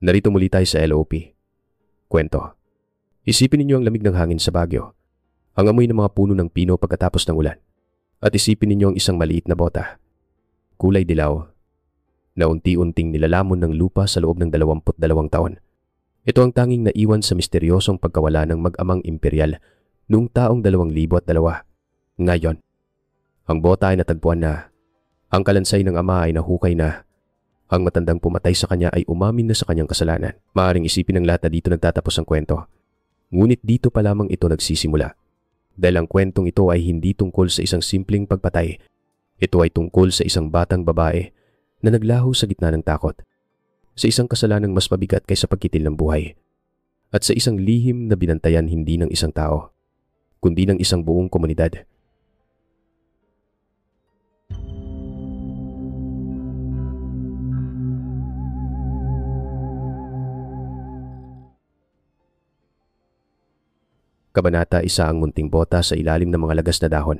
Narito muli tayo sa LOP. Kwento. Isipin ninyo ang lamig ng hangin sa Baguio, ang amoy ng mga puno ng pino pagkatapos ng ulan. At isipin ninyo ang isang maliit na bota, kulay dilaw, na unti-unting nilalamon ng lupa sa loob ng 22 taon. Ito ang tanging naiwan sa misteryosong pagkawala ng mag-amang imperial noong taong 2002. Ngayon, ang bota ay natagpuan na. Ang kalansay ng ama ay nahukay na. Ang matandang pumatay sa kanya ay umamin na sa kanyang kasalanan. Maaaring isipin ng lahat na dito nagtatapos ang kwento. Ngunit dito pa lamang ito nagsisimula. Dahil ang kwentong ito ay hindi tungkol sa isang simpleng pagpatay. Ito ay tungkol sa isang batang babae na naglaho sa gitna ng takot. Sa isang kasalanang mas mabigat kaysa pagkitil ng buhay. At sa isang lihim na binantayan hindi ng isang tao, kundi ng isang buong komunidad. Kabanata 1, ang munting bota sa ilalim ng mga lagas na dahon.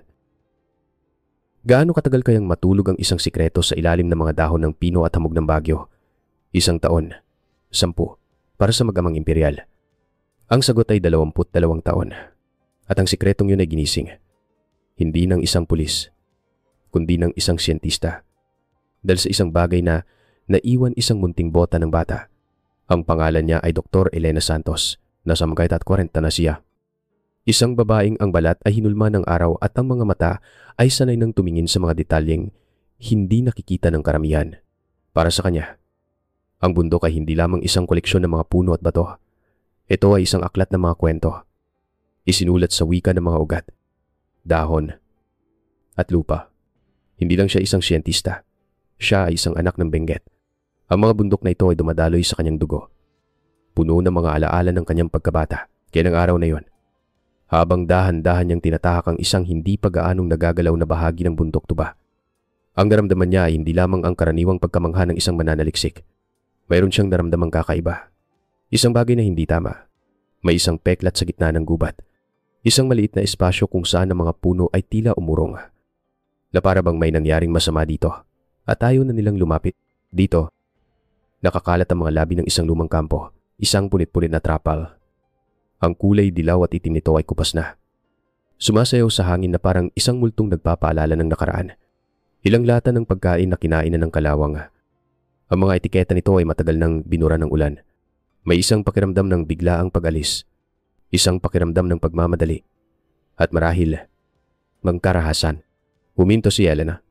Gaano katagal kayang matulog ang isang sikreto sa ilalim ng mga dahon ng pino at hamog ng Baguio? 1 taon, 10, para sa mag-amang imperial. Ang sagot ay 22 taon. At ang sikretong yun ay ginising. Hindi ng isang pulis, kundi ng isang siyentista. Dahil sa isang bagay na naiwan isang munting bota ng bata. Ang pangalan niya ay Dr. Elena Santos. Nasa mga 40 na siya. Isang babaeng ang balat ay hinulma ng araw at ang mga mata ay sanay nang tumingin sa mga detalyeng hindi nakikita ng karamihan. Para sa kanya, ang bundok ay hindi lamang isang koleksyon ng mga puno at bato. Ito ay isang aklat ng mga kwento. Isinulat sa wika ng mga ugat, dahon, at lupa. Hindi lang siya isang siyentista. Siya ay isang anak ng Benguet. Ang mga bundok na ito ay dumadaloy sa kanyang dugo. Puno ng mga alaala ng kanyang pagkabata. Kaya ng araw na yon, habang dahan-dahan niyang tinatahak ang isang hindi pa gaanong nagagalaw na bahagi ng bundok tuba. Ang naramdaman niya ay hindi lamang ang karaniwang pagkamangha ng isang mananaliksik. Mayroon siyang naramdamang kakaiba. Isang bagay na hindi tama. May isang peklat sa gitna ng gubat. Isang maliit na espasyo kung saan ang mga puno ay tila umurong. Na para bang may nangyaring masama dito at ayaw na nilang lumapit. Dito, nakakalat ang mga labi ng isang lumang kampo, isang punit-punit na trapal. Ang kulay dilaw at itim nito ay kupas na. Sumasayaw sa hangin na parang isang multong nagpapaalala ng nakaraan. Ilang lata ng pagkain na kinainan ng kalawang. Ang mga etiketa nito ay matagal nang binura ng ulan. May isang pakiramdam ng biglaang pag-alis. Isang pakiramdam ng pagmamadali. At marahil, magkarahasan. Huminto si Elena.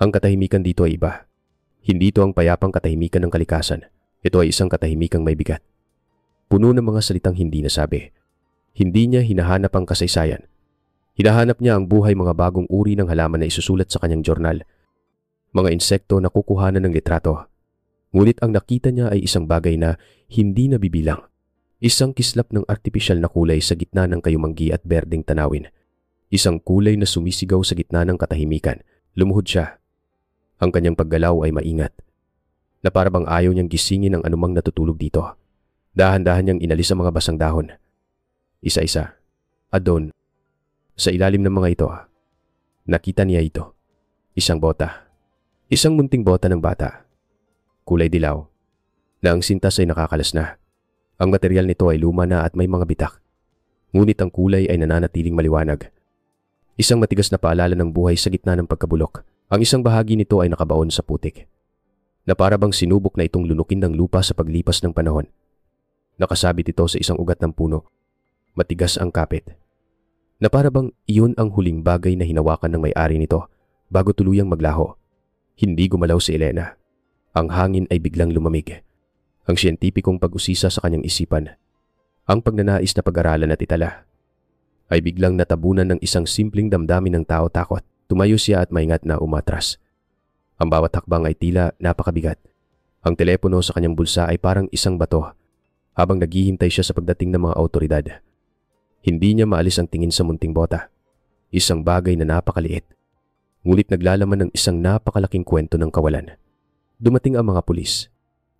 Ang katahimikan dito ay iba. Hindi ito ang payapang katahimikan ng kalikasan. Ito ay isang katahimikang may bigat. Puno ng mga salitang hindi nasabi. Hindi niya hinahanap ang kasaysayan. Hinahanap niya ang buhay mga bagong uri ng halaman na isusulat sa kanyang journal. Mga insekto na kukuhanan ng litrato. Ngunit ang nakita niya ay isang bagay na hindi nabibilang. Isang kislap ng artipisyal na kulay sa gitna ng kayumanggi at berdeng tanawin. Isang kulay na sumisigaw sa gitna ng katahimikan. Lumuhod siya. Ang kanyang paggalaw ay maingat. Na para bang ayaw niyang gisingin ang anumang natutulog dito. Dahan-dahan niyang inalis ang mga basang dahon. Isa-isa. At doon, sa ilalim ng mga ito, nakita niya ito. Isang bota. Isang munting bota ng bata. Kulay dilaw. Na ang sintas ay nakakalas na. Ang material nito ay luma na at may mga bitak. Ngunit ang kulay ay nananatiling maliwanag. Isang matigas na paalala ng buhay sa gitna ng pagkabulok. Ang isang bahagi nito ay nakabaon sa putik. Na para bang sinubok na itong lunukin ng lupa sa paglipas ng panahon. Nakasabit ito sa isang ugat ng puno. Matigas ang kapit. Na para bang iyon ang huling bagay na hinawakan ng may-ari nito bago tuluyang maglaho. Hindi gumalaw si Elena. Ang hangin ay biglang lumamig. Ang siyentipikong pag-usisa sa kanyang isipan, ang pagnanais na pag-aralan at itala, ay biglang natabunan ng isang simpleng damdamin ng tao takot. Tumayo siya at maingat na umatras. Ang bawat hakbang ay tila napakabigat. Ang telepono sa kanyang bulsa ay parang isang bato. Habang naghihintay siya sa pagdating ng mga awtoridad. Hindi niya maalis ang tingin sa munting bota. Isang bagay na napakaliit. Ngunit naglalaman ng isang napakalaking kwento ng kawalan. Dumating ang mga pulis.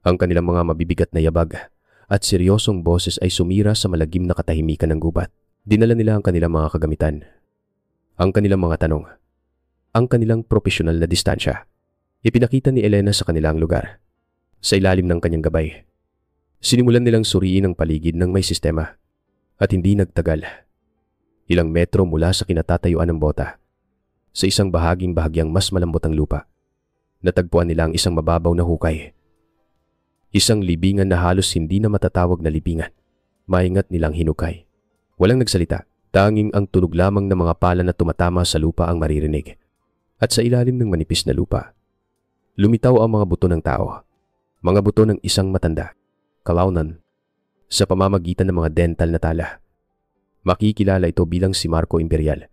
Ang kanilang mga mabibigat na yabag at seryosong boses ay sumira sa malagim na katahimikan ng gubat. Dinala nila ang kanilang mga kagamitan. Ang kanilang mga tanong. Ang kanilang propesyonal na distansya. Ipinakita ni Elena sa kanilang lugar. Sa ilalim ng kanyang gabay. Sinimulan nilang suriin ang paligid ng may sistema at hindi nagtagal. Ilang metro mula sa kinatatayuan ng bota, sa isang bahagyang mas malambot ang lupa, natagpuan nila ang isang mababaw na hukay. Isang libingan na halos hindi na matatawag na libingan. Maingat nilang hinukay. Walang nagsalita, tanging ang tunog lamang ng mga pala na tumatama sa lupa ang maririnig. At sa ilalim ng manipis na lupa, lumitaw ang mga buto ng tao. Mga buto ng isang matanda, kalaunan, sa pamamagitan ng mga dental na tala. Makikilala ito bilang si Marco Imperial.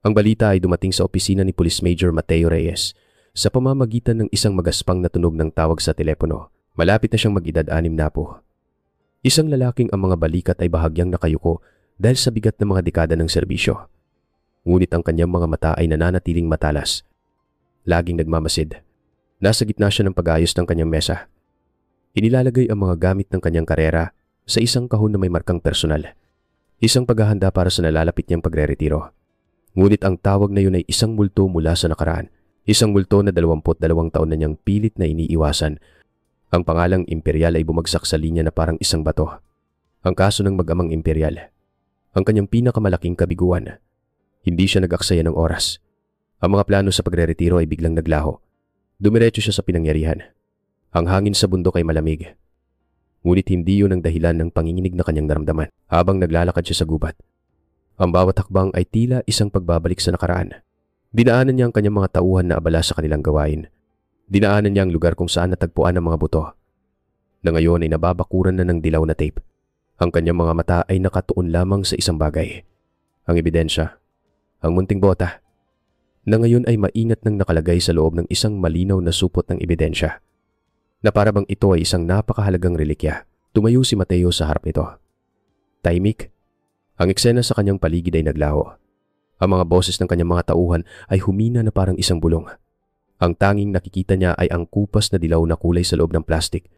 Ang balita ay dumating sa opisina ni Police Major Mateo Reyes sa pamamagitan ng isang magaspang na tunog ng tawag sa telepono. Malapit na siyang mag-edad 6 na po. Isang lalaking ang mga balikat ay bahagyang nakayuko dahil sa bigat ng mga dekada ng serbisyo. Ngunit ang kanyang mga mata ay nananatiling matalas. Laging nagmamasid. Nasa gitna siya ng pag-ayos ng kanyang mesa. Inilalagay ang mga gamit ng kanyang karera sa isang kahon na may markang personal. Isang paghahanda para sa nalalapit niyang pagre-retiro. Ngunit ang tawag na yun ay isang multo mula sa nakaraan. Isang multo na 22 taon na niyang pilit na iniiwasan. Ang pangalang Imperial ay bumagsak sa linya na parang isang bato. Ang kaso ng mag-amang Imperial. Ang kanyang pinakamalaking kabiguan. Hindi siya nag-aksaya ng oras. Ang mga plano sa pagre-retiro ay biglang naglaho. Dumiretso siya sa pinangyarihan. Ang hangin sa bundok ay malamig. Ngunit hindi yun ang dahilan ng panginginig na kanyang naramdaman habang naglalakad siya sa gubat. Ang bawat hakbang ay tila isang pagbabalik sa nakaraan. Dinaanan niya ang kanyang mga tauhan na abala sa kanilang gawain. Dinaanan niya ang lugar kung saan natagpuan ang mga buto. Na ngayon ay nababakuran na ng dilaw na tape. Ang kanyang mga mata ay nakatuon lamang sa isang bagay. Ang ebidensya. Ang munting bota. Na ngayon ay maingat nang nakalagay sa loob ng isang malinaw na supot ng ebidensya. Na para bang ito ay isang napakahalagang relikya. Tumayo si Mateo sa harap nito. Tahimik. Ang eksena sa kanyang paligid ay naglaho. Ang mga boses ng kanyang mga tauhan ay humina na parang isang bulong. Ang tanging nakikita niya ay ang kupas na dilaw na kulay sa loob ng plastik.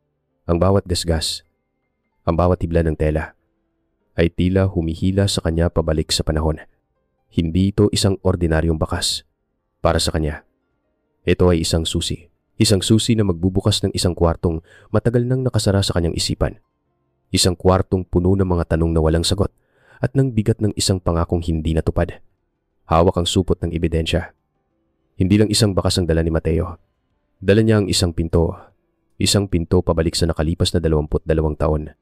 Ang bawat gasgas, ang bawat tibla ng tela, ay tila humihila sa kanya pabalik sa panahon. Hindi ito isang ordinaryong bakas. Para sa kanya, ito ay isang susi. Isang susi na magbubukas ng isang kwartong matagal nang nakasara sa kanyang isipan. Isang kwartong puno ng mga tanong na walang sagot at ng bigat ng isang pangakong hindi natupad. Hawak ang supot ng ebidensya. Hindi lang isang bakas ang dala ni Mateo. Dala niya ang isang pinto. Isang pinto pabalik sa nakalipas na 22 taon.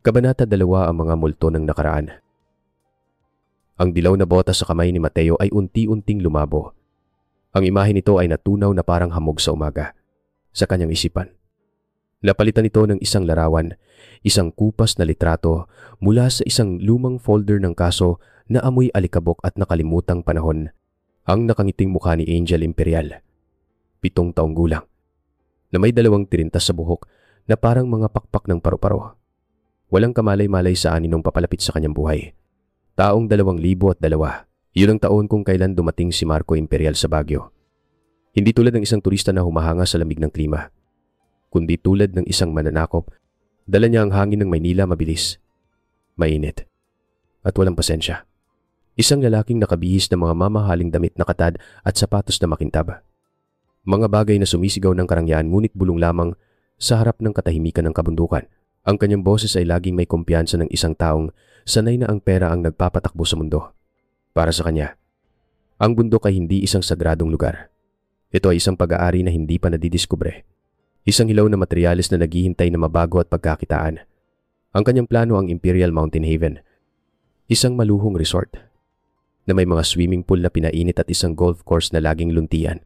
Kabanata 2 ang mga multo ng nakaraan. Ang dilaw na bota sa kamay ni Mateo ay unti-unting lumabo. Ang imahe nito ay natunaw na parang hamog sa umaga sa kanyang isipan. Napalitan ito ng isang larawan, isang kupas na litrato mula sa isang lumang folder ng kaso na amoy alikabok at nakalimutang panahon. Ang nakangiting mukha ni Angel Imperial, 7 taong gulang, na may 2 tirintas sa buhok na parang mga pakpak ng paru-paro. Walang kamalay-malay sa aninong papalapit sa kanyang buhay. Taong 2002, yun ang taon kung kailan dumating si Marco Imperial sa Baguio. Hindi tulad ng isang turista na humahanga sa lamig ng klima, kundi tulad ng isang mananakop, dala niya ang hangin ng Maynila mabilis, mainit, at walang pasensya. Isang lalaking nakabihis ng mga mamahaling damit na katad at sapatos na makintab. Mga bagay na sumisigaw ng karangyaan ngunit bulong lamang sa harap ng katahimikan ng kabundukan. Ang kanyang boses ay laging may kumpiyansa ng isang taong sanay na ang pera ang nagpapatakbo sa mundo. Para sa kanya, ang bundok ay hindi isang sagradong lugar. Ito ay isang pag-aari na hindi pa nadidiskubre. Isang hilaw na materyales na naghihintay na mabago at pagkakitaan. Ang kanyang plano ang Imperial Mountain Haven. Isang maluhong resort na may mga swimming pool na pinainit at isang golf course na laging luntian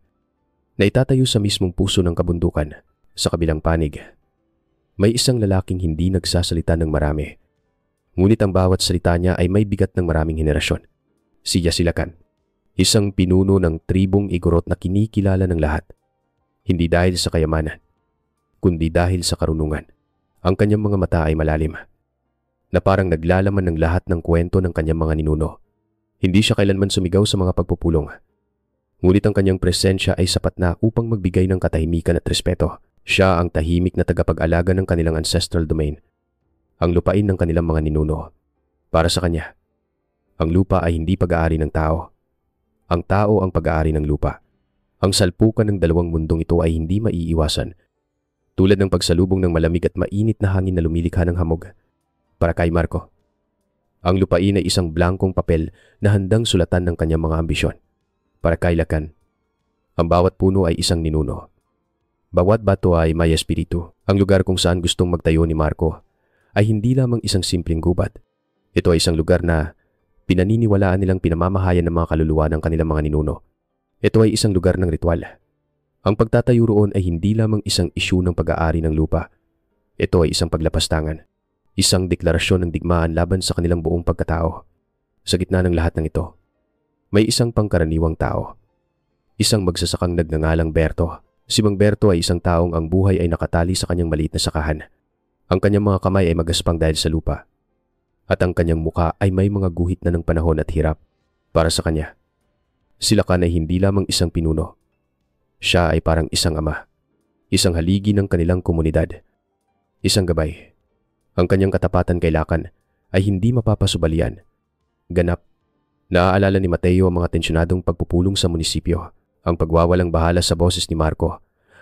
na itatayo sa mismong puso ng kabundukan. Sa kabilang panig, may isang lalaking hindi nagsasalita ng marami. Ngunit ang bawat salita niya ay may bigat ng maraming henerasyon. Si Yasilakan, isang pinuno ng tribong Igorot na kinikilala ng lahat. Hindi dahil sa kayamanan, kundi dahil sa karunungan. Ang kanyang mga mata ay malalim, na parang naglalaman ng lahat ng kwento ng kanyang mga ninuno. Hindi siya kailanman sumigaw sa mga pagpupulong. Ngunit ang kanyang presensya ay sapat na upang magbigay ng katahimikan at respeto. Siya ang tahimik na tagapag-alaga ng kanilang ancestral domain, ang lupain ng kanilang mga ninuno. Para sa kanya, ang lupa ay hindi pag-aari ng tao. Ang tao ang pag-aari ng lupa. Ang salpukan ng dalawang mundong ito ay hindi maiiwasan. tulad ng pagsalubong ng malamig at mainit na hangin na lumilikha ng hamog. Para kay Marco, ang lupain ay isang blankong papel na handang sulatan ng kanyang mga ambisyon. Para kay Lacan, ang bawat puno ay isang ninuno. Bawat bato ay may espiritu. Ang lugar kung saan gustong magtayo ni Marco ay hindi lamang isang simpleng gubat. Ito ay isang lugar na pinaniniwalaan nilang pinamamahayan ng mga kaluluwa ng kanilang mga ninuno. Ito ay isang lugar ng ritual. Ang pagtatayo roon ay hindi lamang isang isyu ng pag-aari ng lupa. Ito ay isang paglapastangan, isang deklarasyon ng digmaan laban sa kanilang buong pagkatao. Sa gitna ng lahat ng ito, may isang pangkaraniwang tao. Isang magsasakang nagngangalang Berto. Si Mang Berto ay isang taong ang buhay ay nakatali sa kanyang maliit na sakahan. Ang kanyang mga kamay ay magaspang dahil sa lupa. At ang kanyang muka ay may mga guhit na ng panahon at hirap. Para sa kanya, si Lacan ay hindi lamang isang pinuno. Siya ay parang isang ama, isang haligi ng kanilang komunidad, isang gabay. Ang kanyang katapatan kay Lacan ay hindi mapapasubalian. Ganap, naaalala ni Mateo ang mga tensyonadong pagpupulong sa munisipyo, ang pagwawalang bahala sa boses ni Marco,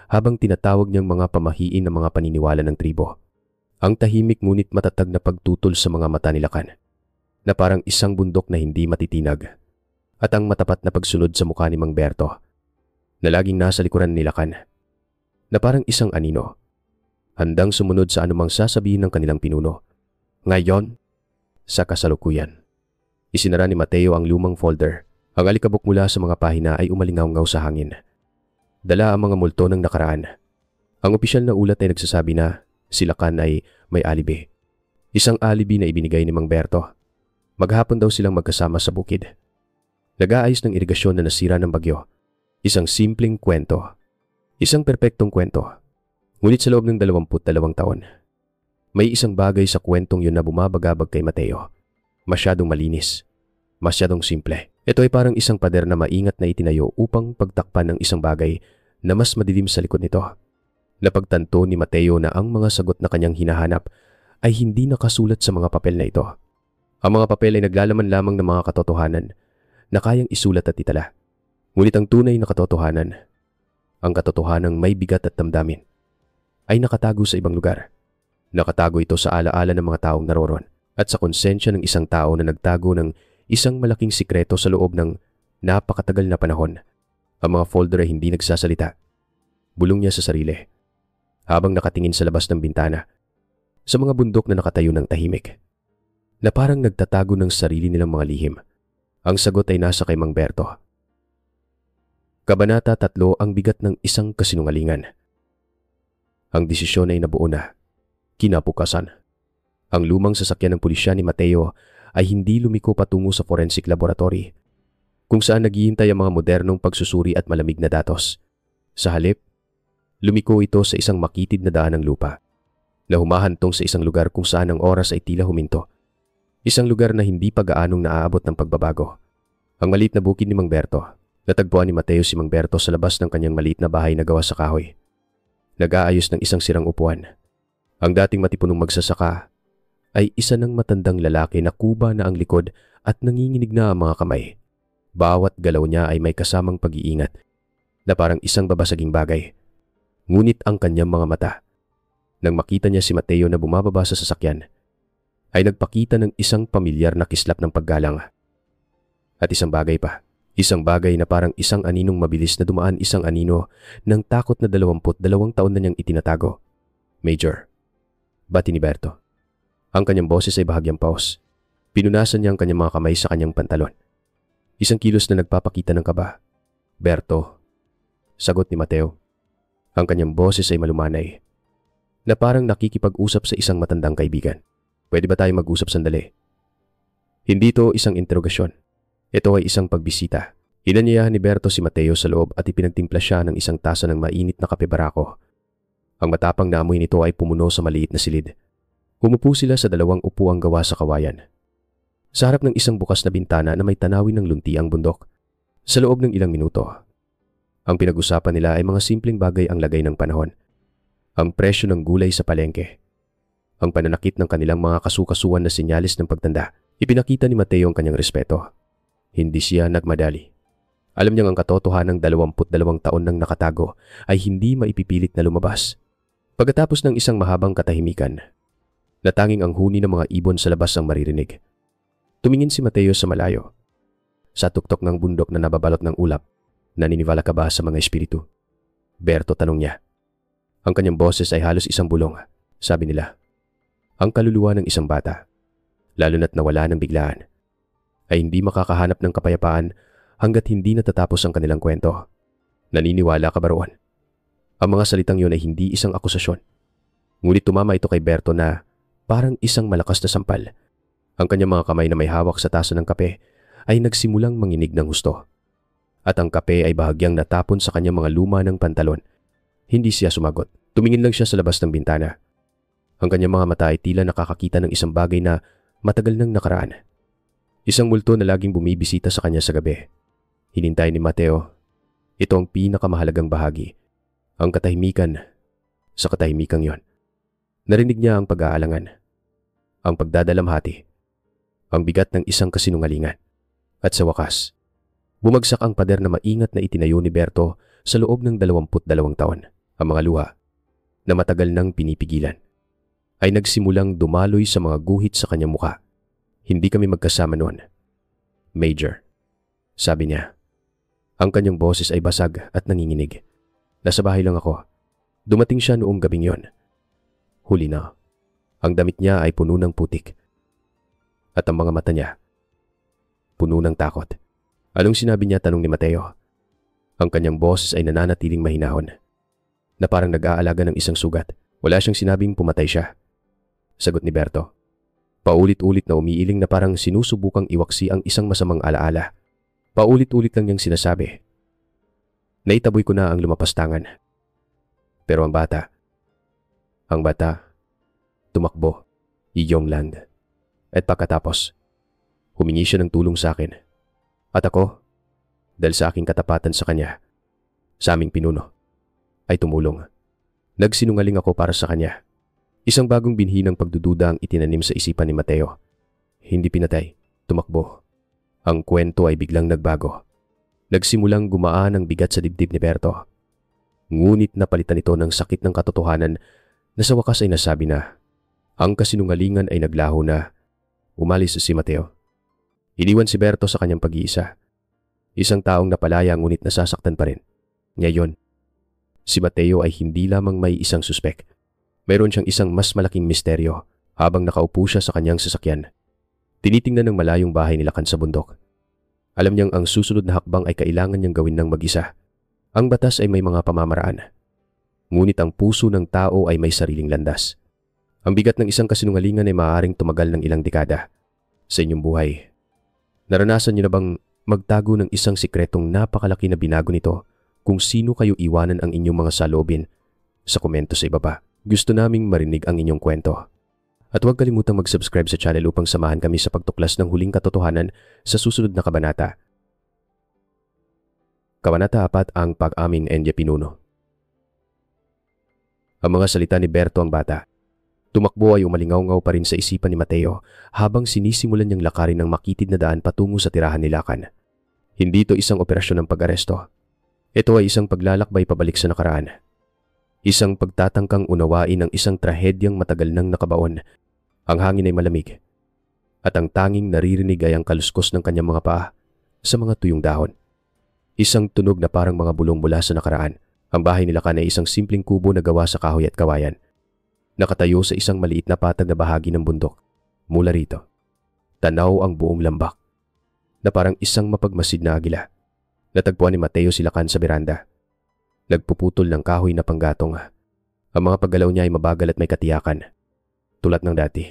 habang tinatawag niyang mga pamahiin ng mga paniniwala ng tribo. Ang tahimik ngunit matatag na pagtutol sa mga mata ni Lacan, na parang isang bundok na hindi matitinag, at ang matapat na pagsunod sa mukha ni Mang Berto, na laging nasa likuran ni Lacan, na parang isang anino, handang sumunod sa anumang sasabihin ng kanilang pinuno. Ngayon, sa kasalukuyan, isinara ni Mateo ang lumang folder. Ang alikabok mula sa mga pahina ay umalingaw-ngaw sa hangin. Dala ang mga multo ng nakaraan. Ang opisyal na ulat ay nagsasabi na si Lacan ay may alibi. Isang alibi na ibinigay ni Mang Berto. Maghapon daw silang magkasama sa bukid. Nag-aayos ng irigasyon na nasira ng bagyo. Isang simpleng kwento. Isang perpektong kwento. Ngunit sa loob ng 22 taon, may isang bagay sa kwentong yun na bumabagabag kay Mateo. Masyadong malinis. Masyadong simple. Ito ay parang isang pader na maingat na itinayo upang pagtakpan ng isang bagay na mas madilim sa likod nito. Napagtanto ni Mateo na ang mga sagot na kanyang hinahanap ay hindi nakasulat sa mga papel na ito. Ang mga papel ay naglalaman lamang ng mga katotohanan na kayang isulat at itala. Ngunit ang tunay na katotohanan, ang katotohanang may bigat at damdamin, ay nakatago sa ibang lugar. Nakatago ito sa alaala ng mga taong naroon at sa konsensya ng isang tao na nagtago ng isang malaking sikreto sa loob ng napakatagal na panahon. Ang mga folder ay hindi nagsasalita. Bulong niya sa sarili, habang nakatingin sa labas ng bintana, sa mga bundok na nakatayo ng tahimik, na parang nagtatago ng sarili nilang mga lihim. Ang sagot ay nasa kay Mang Berto. Kabanata 3, ang bigat ng isang kasinungalingan. Ang desisyon ay nabuo na. Kinabukasan, ang lumang sasakyan ng pulisya ni Mateo ay hindi lumiko patungo sa forensic laboratory, kung saan naghihintay ang mga modernong pagsusuri at malamig na datos. Sa halip, lumiko ito sa isang makitid na daan ng lupa, na humahantong sa isang lugar kung saan ang oras ay tila huminto. Isang lugar na hindi pa gaanong naaabot ng pagbabago. Ang maliit na bukid ni Mang Berto. Natagpuan ni Mateo si Mang Berto sa labas ng kanyang maliit na bahay na gawa sa kahoy. Nag-aayos ng isang sirang upuan. Ang dating matipunong magsasaka ay isa ng matandang lalaki na kuba na ang likod at nanginginig na ang mga kamay. Bawat galaw niya ay may kasamang pag-iingat, na parang isang babasaging bagay. Ngunit ang kanyang mga mata, nang makita niya si Mateo na bumababa sa sasakyan, ay nagpakita ng isang pamilyar na kislap ng paggalang. At isang bagay pa, isang bagay na parang isang aninong mabilis na dumaan isang anino ng takot na 22 taon na niyang itinatago. Major, bati ni Berto. Ang kanyang boses ay bahagyang paos. Pinunasan niya ang kanyang mga kamay sa kanyang pantalon. Isang kilos na nagpapakita ng kaba. Berto, sagot ni Mateo. Ang kanyang boses ay malumanay, na parang nakikipag-usap sa isang matandang kaibigan. Pwede ba tayo mag-usap sandali? Hindi ito isang interogasyon. Ito ay isang pagbisita. Inanyayahan ni Berto si Mateo sa loob at ipinagtimpla siya ng isang tasa ng mainit na kape barako. Ang matapang na amoy nito ay pumuno sa maliit na silid. Umupo sila sa dalawang upuang gawa sa kawayan, sa harap ng isang bukas na bintana na may tanawin ng lunti ang bundok. Sa loob ng ilang minuto, ang pinag-usapan nila ay mga simpleng bagay ang lagay ng panahon. Ang presyo ng gulay sa palengke, ang pananakit ng kanilang mga kasukasuan na sinyalis ng pagtanda. Ipinakita ni Mateo ang kanyang respeto. Hindi siya nagmadali. Alam niyang ang katotohanang 22 taon nang nakatago ay hindi maipipilit na lumabas. Pagkatapos ng isang mahabang katahimikan, na tanging ang huni ng mga ibon sa labas ang maririnig, tumingin si Mateo sa malayo. Sa tuktok ng bundok na nababalot ng ulap, naniniwala ka ba sa mga espiritu? Berto, tanong niya. Ang kanyang boses ay halos isang bulong. Sabi nila, ang kaluluwa ng isang bata, lalo na't nawala ng biglaan, ay hindi makakahanap ng kapayapaan hanggat hindi natatapos ang kanilang kwento. Naniniwala ka ba roon? Ang mga salitang yun ay hindi isang akusasyon. Ngunit tumama ito kay Berto na parang isang malakas na sampal. Ang kanyang mga kamay na may hawak sa tasa ng kape ay nagsimulang manginig ng husto. At ang kape ay bahagyang natapon sa kanyang mga luma ng pantalon. Hindi siya sumagot. Tumingin lang siya sa labas ng bintana. Ang kanyang mga mata ay tila nakakakita ng isang bagay na matagal nang nakaraan. Isang multo na laging bumibisita sa kanya sa gabi. Hinintay ni Mateo. Ito ang pinakamahalagang bahagi. Ang katahimikan sa katahimikang yon. Narinig niya ang pag-aalangan, ang pagdadalamhati, ang bigat ng isang kasinungalingan. At sa wakas, bumagsak ang pader na maingat na itinayo ni Berto sa loob ng 22 taon. Ang mga luha na matagal nang pinipigilan ay nagsimulang dumaloy sa mga guhit sa kanyang muka. Hindi kami magkasama noon, Major, sabi niya. Ang kanyang boses ay basag at nanginginig. Nasa bahay lang ako. Dumating siya noong gabing yon. Huli na. Ang damit niya ay puno ng putik. At ang mga mata niya, puno ng takot. Anong sinabi niya, tanong ni Mateo. Ang kanyang boses ay nananatiling mahinahon, na parang nag-aalaga ng isang sugat. Wala siyang sinabing pumatay siya. Sagot ni Berto. Paulit-ulit na umiiling na parang sinusubukang iwaksi ang isang masamang alaala. Paulit-ulit lang niyang sinasabi. Naitaboy ko na ang lumapastangan. Pero ang bata, tumakbo, Yongland. At pagkatapos, humingi siya ng tulong sa akin. At ako, dahil sa aking katapatan sa kanya, sa aming pinuno, ay tumulong. Nagsinungaling ako para sa kanya. Isang bagong binhi ng pagdududa ang itinanim sa isipan ni Mateo. Hindi pinatay, tumakbo. Ang kwento ay biglang nagbago. Nagsimulang gumaan ang bigat sa dibdib ni Berto. Ngunit napalitan ito ng sakit ng katotohanan na sa wakas ay nasabi na ang kasinungalingan ay naglaho na. Umalis si Mateo. Iniwan si Berto sa kanyang pag-iisa. Isang taong napalaya ngunit nasasaktan pa rin. Ngayon, si Mateo ay hindi lamang may isang suspek. Mayroon siyang isang mas malaking misteryo habang nakaupo siya sa kanyang sasakyan. Tinitingnan ng malayong bahay nila kan sa bundok. Alam niyang ang susunod na hakbang ay kailangan niyang gawin ng mag-isa. Ang batas ay may mga pamamaraan. Ngunit ang puso ng tao ay may sariling landas. Ang bigat ng isang kasinungalingan ay maaaring tumagal ng ilang dekada. Sa inyong buhay, naranasan niyo na bang magtago ng isang sikretong napakalaki na binago nito kung sino kayo iwanan ang inyong mga saloobin? Sa komento sa ibaba. Gusto naming marinig ang inyong kwento. At huwag kalimutang mag-subscribe sa channel upang samahan kami sa pagtuklas ng huling katotohanan sa susunod na kabanata. Kabanata 4, ang pag-amin ni Pinuno. Ang mga salita ni Berto ang bata. Tumakbo ay umalingaw-ngaw pa rin sa isipan ni Mateo habang sinisimulan niyang lakarin ng makitid na daan patungo sa tirahan ni Lakan. Hindi ito isang operasyon ng pag-aresto. Ito ay isang paglalakbay pabalik sa nakaraan. Isang pagtatangkang unawain ang isang trahedyang matagal nang nakabaon. Ang hangin ay malamig at ang tanging naririnig ay ang kaluskos ng kanyang mga paa sa mga tuyong dahon. Isang tunog na parang mga bulong mula sa nakaraan. Ang bahay ni Lakan ay isang simpleng kubo na gawa sa kahoy at kawayan. Nakatayo sa isang maliit na patag na bahagi ng bundok. Mula rito, tanaw ang buong lambak na parang isang mapagmasid na agila. Natagpuan ni Mateo si Lakan sa beranda. Nagpuputol ng kahoy na panggatong. Ang mga paggalaw niya ay mabagal at may katiyakan. Tulad ng dati.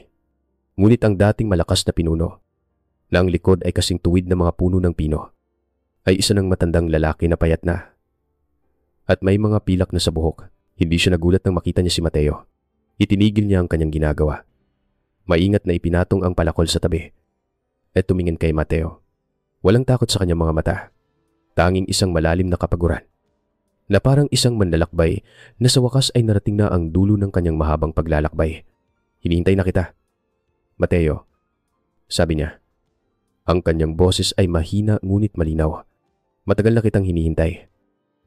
Ngunit ang dating malakas na pinuno, na ang likod ay kasing tuwid ng mga puno ng pino, ay isa ng matandang lalaki na payat na. At may mga pilak na sa buhok. Hindi siya nagulat nang makita niya si Mateo. Itinigil niya ang kanyang ginagawa. Maingat na ipinatong ang palakol sa tabi. At tumingin kay Mateo. Walang takot sa kanyang mga mata. Tanging isang malalim na kapaguran. Na parang isang manlalakbay na sa wakas ay narating na ang dulo ng kanyang mahabang paglalakbay. Hinihintay na kita, Mateo, sabi niya. Ang kanyang boses ay mahina ngunit malinaw. Matagal na kitang hinihintay.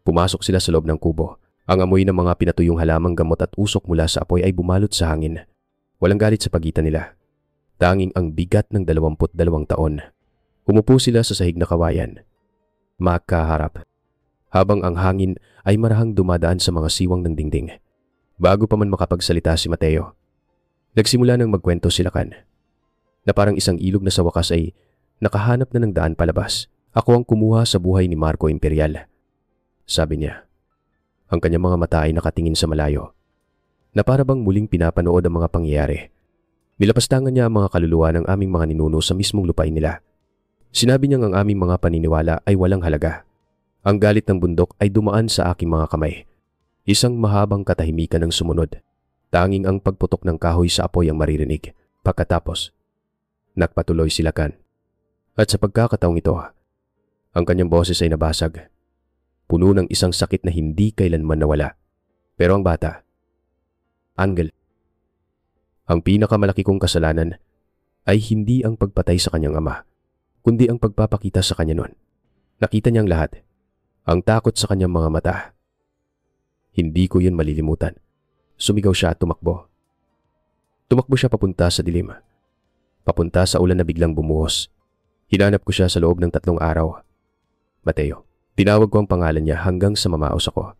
Pumasok sila sa loob ng kubo Ang amoy ng mga pinatuyong halamang gamot at usok mula sa apoy ay bumalot sa hangin. Walang galit sa pagitan nila. Tanging ang bigat ng 22 taon. Umupo sila sa sahig na kawayan. Makaharap. Habang ang hangin ay marahang dumadaan sa mga siwang ng dingding. Bago pa man makapagsalita si Mateo, nagsimula ng magkwento sila kan. Na parang isang ilog na sa wakas ay nakahanap na ng daan palabas. Ako ang kumuha sa buhay ni Marco Imperial. Sabi niya. Ang kanyang mga mata ay nakatingin sa malayo, na para bang muling pinapanood ang mga pangyayari. Nilapastangan niya ang mga kaluluwa ng aming mga ninuno sa mismong lupain nila. Sinabi niyang ang aming mga paniniwala ay walang halaga. Ang galit ng bundok ay dumaan sa aking mga kamay. Isang mahabang katahimikan ang sumunod. Tanging ang pagputok ng kahoy sa apoy ang maririnig. Pagkatapos, nagpatuloy sila kan. At sa pagkakataong ito, ang kanyang boses ay nabasag. Puno ng isang sakit na hindi kailanman nawala. Pero ang bata, Angel, ang pinakamalaki kong kasalanan ay hindi ang pagpatay sa kanyang ama, kundi ang pagpapakita sa kanya noon. Nakita niyang lahat, ang takot sa kanyang mga mata. Hindi ko yun malilimutan. Sumigaw siya at tumakbo. Tumakbo siya papunta sa dilim. Papunta sa ulan na biglang bumuhos. Hinanap ko siya sa loob ng 3 araw. Mateo. Tinawag ko ang pangalan niya hanggang sa mamaos ako.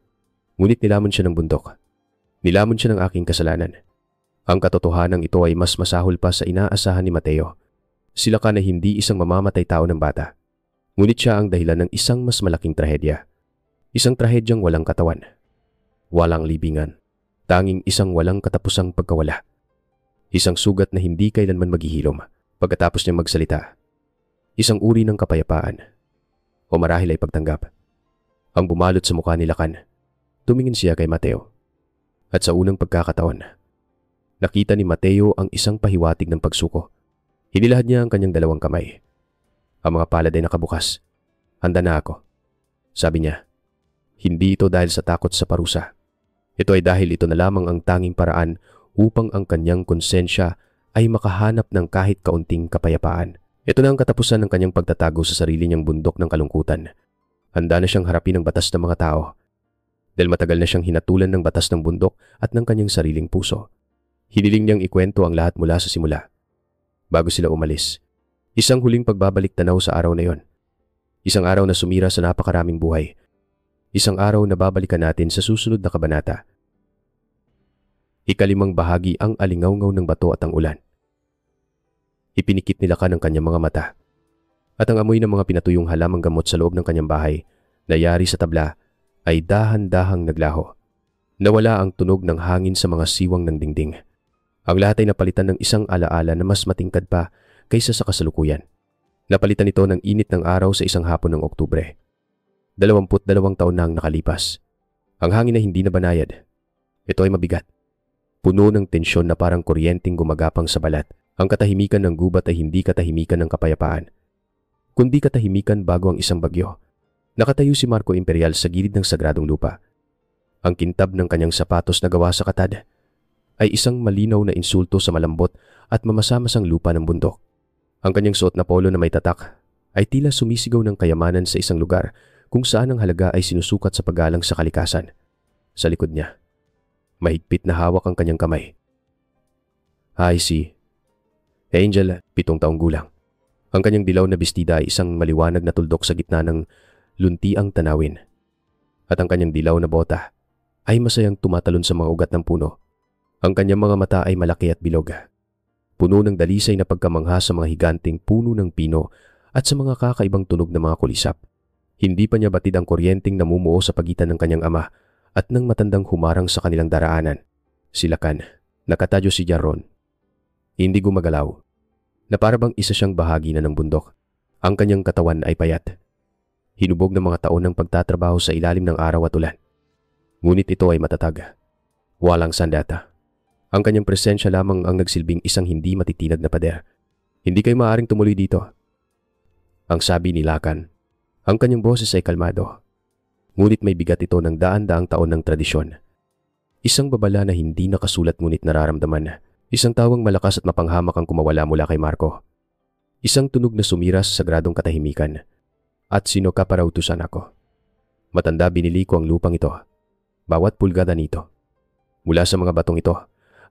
Ngunit nilamon siya ng bundok. Nilamon siya ng aking kasalanan. Ang katotohanan ito ay mas masahol pa sa inaasahan ni Mateo. Sila ka na hindi isang mamamatay tao ng bata. Ngunit siya ang dahilan ng isang mas malaking trahedya. Isang trahedyang walang katawan. Walang libingan. Tanging isang walang katapusang pagkawala. Isang sugat na hindi kailanman maghihilom pagkatapos niya magsalita. Isang uri ng kapayapaan. O marahil ay pagtanggap. Ang bumalot sa mukha ni Lakan. Tumingin siya kay Mateo. At sa unang pagkakataon, nakita ni Mateo ang isang pahiwatig ng pagsuko. Hinilahad niya ang kanyang 2 kamay. Ang mga palad ay nakabukas. Handa na ako. Sabi niya, hindi ito dahil sa takot sa parusa. Ito ay dahil ito na lamang ang tanging paraan upang ang kanyang konsensya ay makahanap ng kahit kaunting kapayapaan. Ito na ang katapusan ng kanyang pagtatago sa sarili niyang bundok ng kalungkutan. Handa na siyang harapin ang batas ng mga tao. Dahil matagal na siyang hinatulan ng batas ng bundok at ng kanyang sariling puso. Hiniling niyang ikwento ang lahat mula sa simula. Bago sila umalis, isang huling pagbabalik tanaw sa araw na yon. Isang araw na sumira sa napakaraming buhay. Isang araw na babalikan natin sa susunod na kabanata. 5 bahagi ang alingawngaw ng bato at ang ulan. Ipinikit nila ka ng kanyang mga mata. At ang amoy ng mga pinatuyong halamang gamot sa loob ng kanyang bahay na yari sa tabla ay dahan-dahang naglaho. Nawala ang tunog ng hangin sa mga siwang ng dingding. Ang lahat ay napalitan ng isang alaala na mas matingkad pa kaysa sa kasalukuyan. Napalitan ito ng init ng araw sa isang hapon ng Oktubre. 22 taon na ang nakalipas. Ang hangin ay hindi na banayad. Ito ay mabigat. Puno ng tensyon na parang kuryenteng gumagapang sa balat. Ang katahimikan ng gubat ay hindi katahimikan ng kapayapaan, kundi katahimikan bago ang isang bagyo. Nakatayo si Marco Imperial sa gilid ng sagradong lupa. Ang kintab ng kanyang sapatos na gawa sa katad ay isang malinaw na insulto sa malambot at mamasamasang lupa ng bundok. Ang kanyang suot na polo na may tatak ay tila sumisigaw ng kayamanan sa isang lugar kung saan ang halaga ay sinusukat sa paggalang sa kalikasan. Sa likod niya, mahigpit na hawak ang kanyang kamay. I see. Angel, 7 taong gulang. Ang kanyang dilaw na bestida ay isang maliwanag na tuldok sa gitna ng luntiang tanawin. At ang kanyang dilaw na bota ay masayang tumatalon sa mga ugat ng puno. Ang kanyang mga mata ay malaki at bilog. Puno ng dalisay na pagkamangha sa mga higanting puno ng pino at sa mga kakaibang tunog ng mga kulisap. Hindi pa niya batid ang kuryenteng namumuo sa pagitan ng kanyang ama at ng matandang humarang sa kanilang daraanan. Si Lakan, nakatadyo si Jaron. Hindi gumagalaw, na parabang isa siyang bahagi na ng bundok. Ang kanyang katawan ay payat. Hinubog ng mga taon ng pagtatrabaho sa ilalim ng araw at ulan. Ngunit ito ay matatag. Walang sandata. Ang kanyang presensya lamang ang nagsilbing isang hindi matitinag na pader. Hindi kayo maaaring tumuloy dito. Ang sabi ni Lakan. Ang kanyang boses ay kalmado. Ngunit may bigat ito ng daan-daang taon ng tradisyon. Isang babala na hindi nakasulat ngunit nararamdaman. Isang tawang malakas at mapanghamak ang kumawala mula kay Marco. Isang tunog na sumira sa sagradong katahimikan. At sino ka para utusan ako? Matanda binili ko ang lupang ito. Bawat pulgada nito, mula sa mga batong ito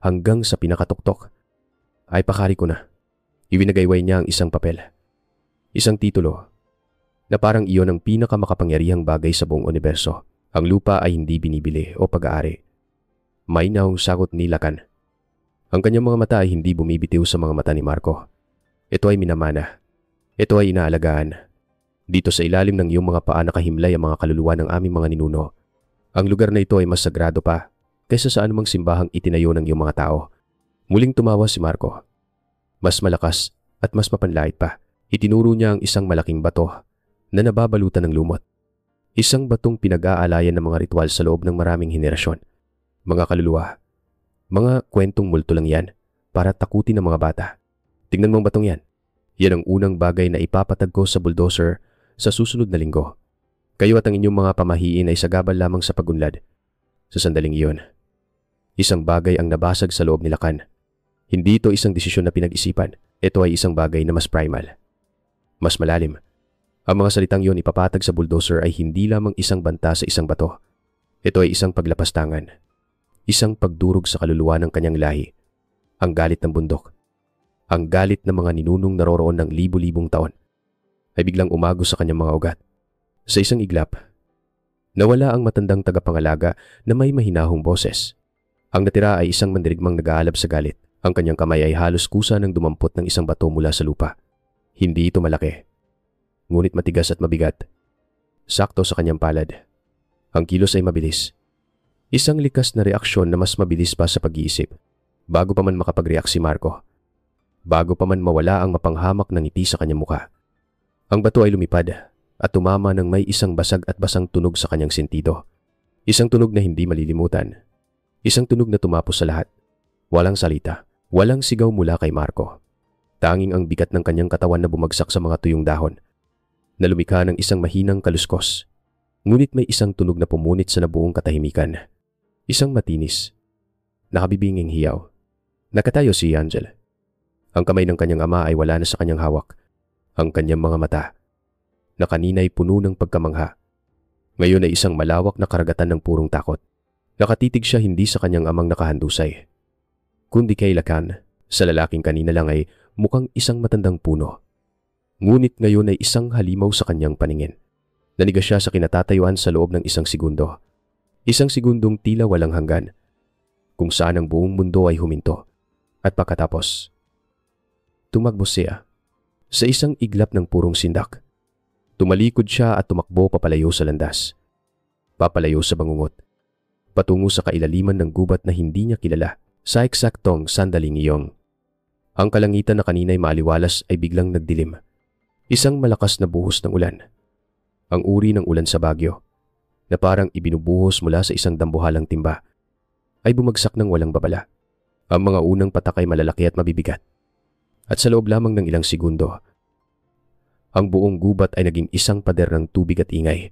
hanggang sa pinakatuktok, ay pakari ko na. Iwinagayway niya ang isang papel. Isang titulo na parang iyon ang pinakamakapangyarihang bagay sa buong universo. Ang lupa ay hindi binibili o pag-aari. Maynaong sagot ni Lacan. Ang kanyang mga mata ay hindi bumibitiw sa mga mata ni Marco. Ito ay minamana. Ito ay inaalagaan. Dito sa ilalim ng iyong mga paa nakahimlay ang mga kaluluwa ng aming mga ninuno. Ang lugar na ito ay mas sagrado pa kaysa sa anumang simbahang itinayo ng iyong mga tao. Muling tumawa si Marco. Mas malakas at mas mapanlait pa. Itinuro niya ang isang malaking bato na nababalutan ng lumot. Isang batong pinag-aalayan ng mga ritual sa loob ng maraming henerasyon. Mga kaluluwa, mga kwentong multo lang yan para takutin ng mga bata. Tingnan mo ang batong yan. Yan ang unang bagay na ipapatag ko sa bulldozer sa susunod na linggo. Kayo at ang inyong mga pamahiin ay sagabal lamang sa pagunlad. Sa sandaling iyon, isang bagay ang nabasag sa loob ni Lacan. Hindi ito isang desisyon na pinag-isipan. Ito ay isang bagay na mas primal, mas malalim. Ang mga salitang iyon ipapatag sa bulldozer ay hindi lamang isang banta sa isang bato. Ito ay isang paglapastangan, isang pagdurog sa kaluluwa ng kanyang lahi. Ang galit ng bundok, ang galit ng mga ninunong naroroon ng libu-libong taon, ay biglang umagos sa kanyang mga ugat. Sa isang iglap, nawala ang matandang tagapangalaga na may mahinahong boses. Ang natira ay isang mandirigmang nag-aalab sa galit. Ang kanyang kamay ay halos kusa ng dumampot ng isang bato mula sa lupa. Hindi ito malaki, ngunit matigas at mabigat. Sakto sa kanyang palad. Ang kilos ay mabilis. Isang likas na reaksyon na mas mabilis pa sa pag-iisip. Bago pa man makapag-react si Marco. Bago pa man mawala ang mapanghamak na ngiti sa kanyang muka. Ang bato ay lumipad at tumama ng may isang basag at basang tunog sa kanyang sentido. Isang tunog na hindi malilimutan. Isang tunog na tumapos sa lahat. Walang salita, walang sigaw mula kay Marco. Tanging ang bigat ng kanyang katawan na bumagsak sa mga tuyong dahon, na lumikha ng isang mahinang kaluskos. Ngunit may isang tunog na pumunit sa nabuong katahimikan. Isang matinis, nakabibinging hiyaw. Nakatayo si Angel. Ang kamay ng kanyang ama ay wala na sa kanyang hawak. Ang kanyang mga mata, na kanina ay puno ng pagkamangha, ngayon ay isang malawak na karagatan ng purong takot. Nakatitig siya hindi sa kanyang amang nakahandusay, kundi kay Lacan. Sa lalaking kanina lang ay mukhang isang matandang puno. Ngunit ngayon ay isang halimaw sa kanyang paningin. Naniga siya sa kinatatayuan sa loob ng isang segundo. Isang segundong tila walang hanggan, kung saan ang buong mundo ay huminto. At pagkatapos, tumakbo siya sa isang iglap ng purong sindak. Tumalikod siya at tumakbo papalayo sa landas. Papalayo sa bangungot. Patungo sa kailaliman ng gubat na hindi niya kilala. Sa eksaktong sandaling iyon, ang kalangitan na kanina'y maaliwalas ay biglang nagdilim. Isang malakas na buhos ng ulan. Ang uri ng ulan sa Baguio, na parang ibinubuhos mula sa isang dambuhalang timba, ay bumagsak ng walang babala. Ang mga unang patak ay malalaki at mabibigat. At sa loob lamang ng ilang segundo, ang buong gubat ay naging isang pader ng tubig at ingay.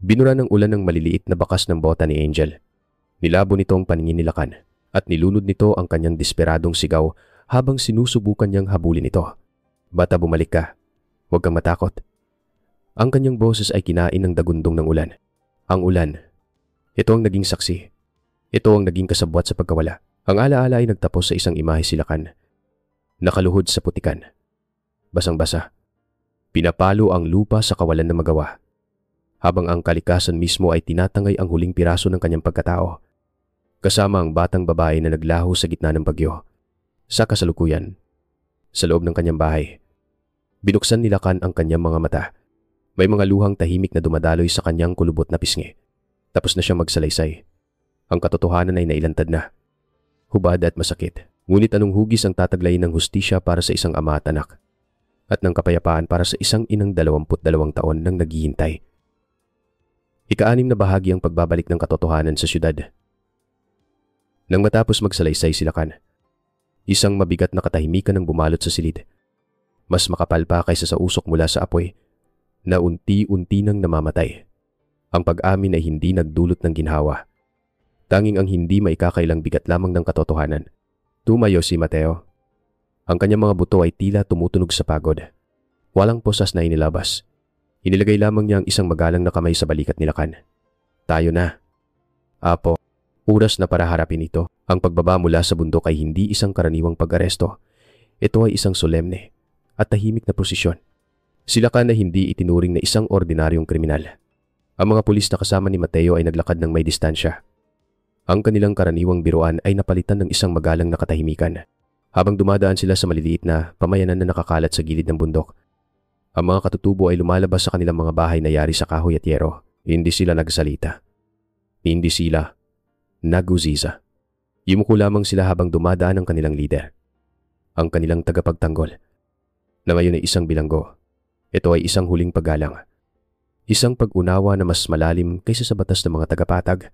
Binura ng ulan ng maliliit na bakas ng bota ni Angel. Nilabo nito ang paningin ni Lacan at nilunod nito ang kanyang desperadong sigaw habang sinusubukan niyang habulin ito. Bata, bumalik ka. Huwag kang matakot. Ang kanyang boses ay kinain ng dagundong ng ulan. Ang ulan. Ito ang naging saksi. Ito ang naging kasabwat sa pagkawala. Ang alaala ay nagtapos sa isang imahe si Lacan. Nakaluhod sa putikan. Basang-basa. Pinapalo ang lupa sa kawalan na magawa. Habang ang kalikasan mismo ay tinatangay ang huling piraso ng kanyang pagkatao. Kasama ang batang babae na naglaho sa gitna ng bagyo. Sa kasalukuyan, sa loob ng kanyang bahay, binuksan ni Lacan ang kanyang mga mata. May mga luhang tahimik na dumadaloy sa kanyang kulubot na pisngi. Tapos na siyang magsalaysay. Ang katotohanan ay nailantad na. Hubad at masakit. Ngunit anong hugis ang tataglayin ng hustisya para sa isang ama at anak? At ng kapayapaan para sa isang inang 22 taon nang naghihintay. Ika-6 na bahagi ang pagbabalik ng katotohanan sa syudad. Nang matapos magsalaysay si Lacan, isang mabigat na katahimikan ang bumalot sa silid. Mas makapal pa kaysa sa usok mula sa apoy na unti-unti nang namamatay. Ang pag-amin ay hindi nagdulot ng ginhawa. Tanging ang hindi maikakailang bigat lamang ng katotohanan. Tumayo si Mateo. Ang kanyang mga buto ay tila tumutunog sa pagod. Walang posas na inilabas. Inilagay lamang niya ang isang magalang na kamay sa balikat ni Lacan. Tayo na. Apo, oras na para harapin ito. Ang pagbaba mula sa bundok ay hindi isang karaniwang pag-aresto. Ito ay isang solemne at tahimik na prosesyon. Sila ka na hindi itinuring na isang ordinaryong kriminal. Ang mga pulis na kasama ni Mateo ay naglakad ng may distansya. Ang kanilang karaniwang biruan ay napalitan ng isang magalang na katahimikan habang dumadaan sila sa maliliit na pamayanan na nakakalat sa gilid ng bundok. Ang mga katutubo ay lumalabas sa kanilang mga bahay na yari sa kahoy at yero. Hindi sila nagsalita. Hindi sila nagusisa. Yumuko lamang sila habang dumadaan ang kanilang lider, ang kanilang tagapagtanggol, na ngayon ay isang bilanggo. Ito ay isang huling paggalang. Isang pag-unawa na mas malalim kaysa sa batas ng mga tagapatag.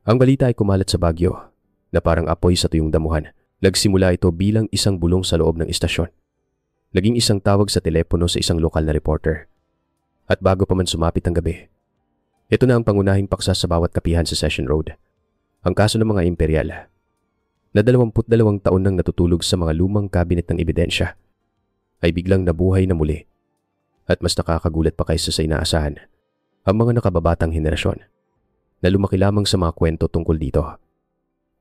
Ang balita ay kumalat sa Baguio na parang apoy sa tuyong damuhan. Nagsimula ito bilang isang bulong sa loob ng istasyon. Naging isang tawag sa telepono sa isang lokal na reporter. At bago pa man sumapit ang gabi, ito na ang pangunahing paksa sa bawat kapihan sa Session Road. Ang kaso ng mga imperial na 22 taon nang natutulog sa mga lumang kabinet ng ebidensya ay biglang nabuhay na muli. At mas nakakagulat pa kaysa sa inaasahan, ang mga nakababatang henerasyon na lumaki lamang sa mga kwento tungkol dito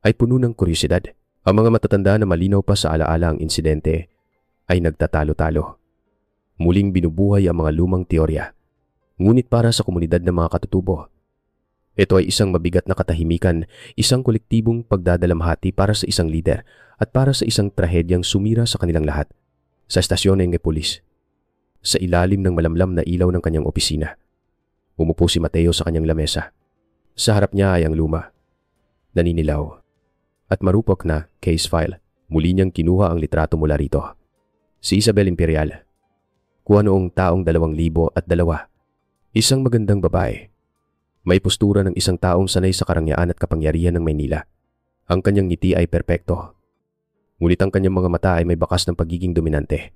ay puno ng kuryosidad. Ang mga matatanda na malinaw pa sa alaala ang insidente ay nagtatalo-talo. Muling binubuhay ang mga lumang teorya. Ngunit para sa komunidad ng mga katutubo, ito ay isang mabigat na katahimikan, isang kolektibong pagdadalamhati para sa isang lider at para sa isang trahedyang sumira sa kanilang lahat. Sa estasyon ng pulis, sa ilalim ng malamlam na ilaw ng kanyang opisina, umupo si Mateo sa kanyang lamesa. Sa harap niya ay ang luma, naninilaw, at marupok na case file. Muli niyang kinuha ang litrato mula rito. Si Isabel Imperial, kuha noong taong 2002. Isang magandang babae. May postura ng isang taong sanay sa karangyaan at kapangyarihan ng Maynila. Ang kanyang ngiti ay perpekto. Ngunit ang kanyang mga mata ay may bakas ng pagiging dominante.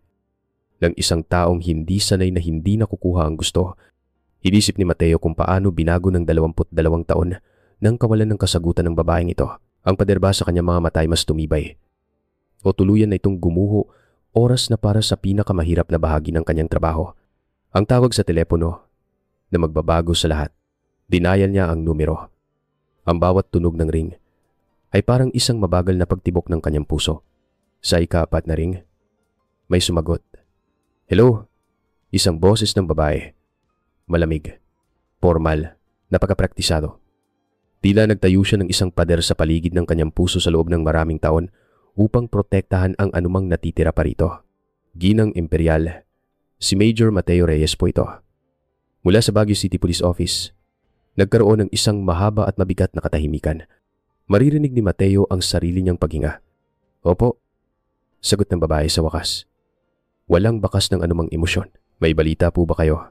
Ng isang taong hindi sanay na hindi nakukuha ang gusto. Inisip ni Mateo kung paano binago ng 22 taon nang kawalan ng kasagutan ng babaeng ito. Ang paderba sa kanyang mga mata ay mas tumibay. O tuluyan na itong gumuho, oras na para sa pinakamahirap na bahagi ng kanyang trabaho. Ang tawag sa telepono na magbabago sa lahat. Dinayal niya ang numero. Ang bawat tunog ng ring ay parang isang mabagal na pagtibok ng kanyang puso. Sa ika-4 na ring, may sumagot. Hello, isang boses ng babae. Malamig, formal, napakapraktisado. Tila nagtayo siya ng isang pader sa paligid ng kanyang puso sa loob ng maraming taon upang protektahan ang anumang natitira pa rito. Ginang Imperial, si Major Mateo Reyes po ito. Mula sa Baguio City Police Office, nagkaroon ng isang mahaba at mabigat na katahimikan. Maririnig ni Mateo ang sarili niyang paghinga. Opo, sagot ng babae sa wakas. Walang bakas ng anumang emosyon. May balita po ba kayo?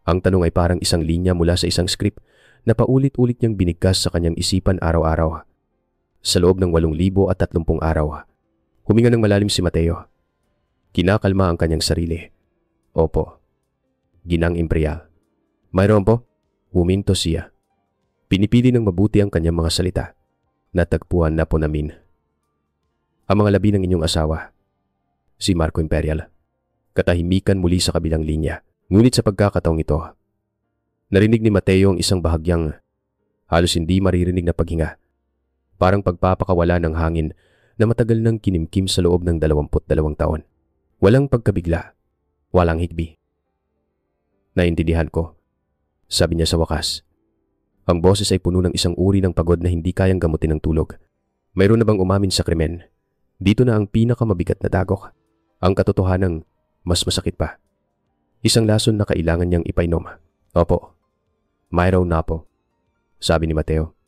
Ang tanong ay parang isang linya mula sa isang script na paulit-ulit niyang binigkas sa kanyang isipan araw-araw. Sa loob ng 8,030 araw, huminga ng malalim si Mateo. Kinakalma ang kanyang sarili. Opo, Ginang Imperial. Mayroon po? Huminto siya. Pinipili ng mabuti ang kanyang mga salita. Natagpuan na po namin ang mga labi ng inyong asawa, si Marco Imperial. Katahimikan muli sa kabilang linya. Ngunit sa pagkakataong ito, narinig ni Mateo ang isang bahagyang halos hindi maririnig na paghinga. Parang pagpapakawala ng hangin na matagal nang kinimkim sa loob ng 22 taon. Walang pagkabigla, walang higbi. Naintindihan ko, sabi niya sa wakas. Ang boses ay puno ng isang uri ng pagod na hindi kayang gamutin ng tulog. Mayroon na bang umamin sa krimen? Dito na ang pinakamabigat na dagok. Ang katotohanang mas masakit pa. Isang lason na kailangan niyang ipainom. Opo, mayroon na po, sabi ni Mateo.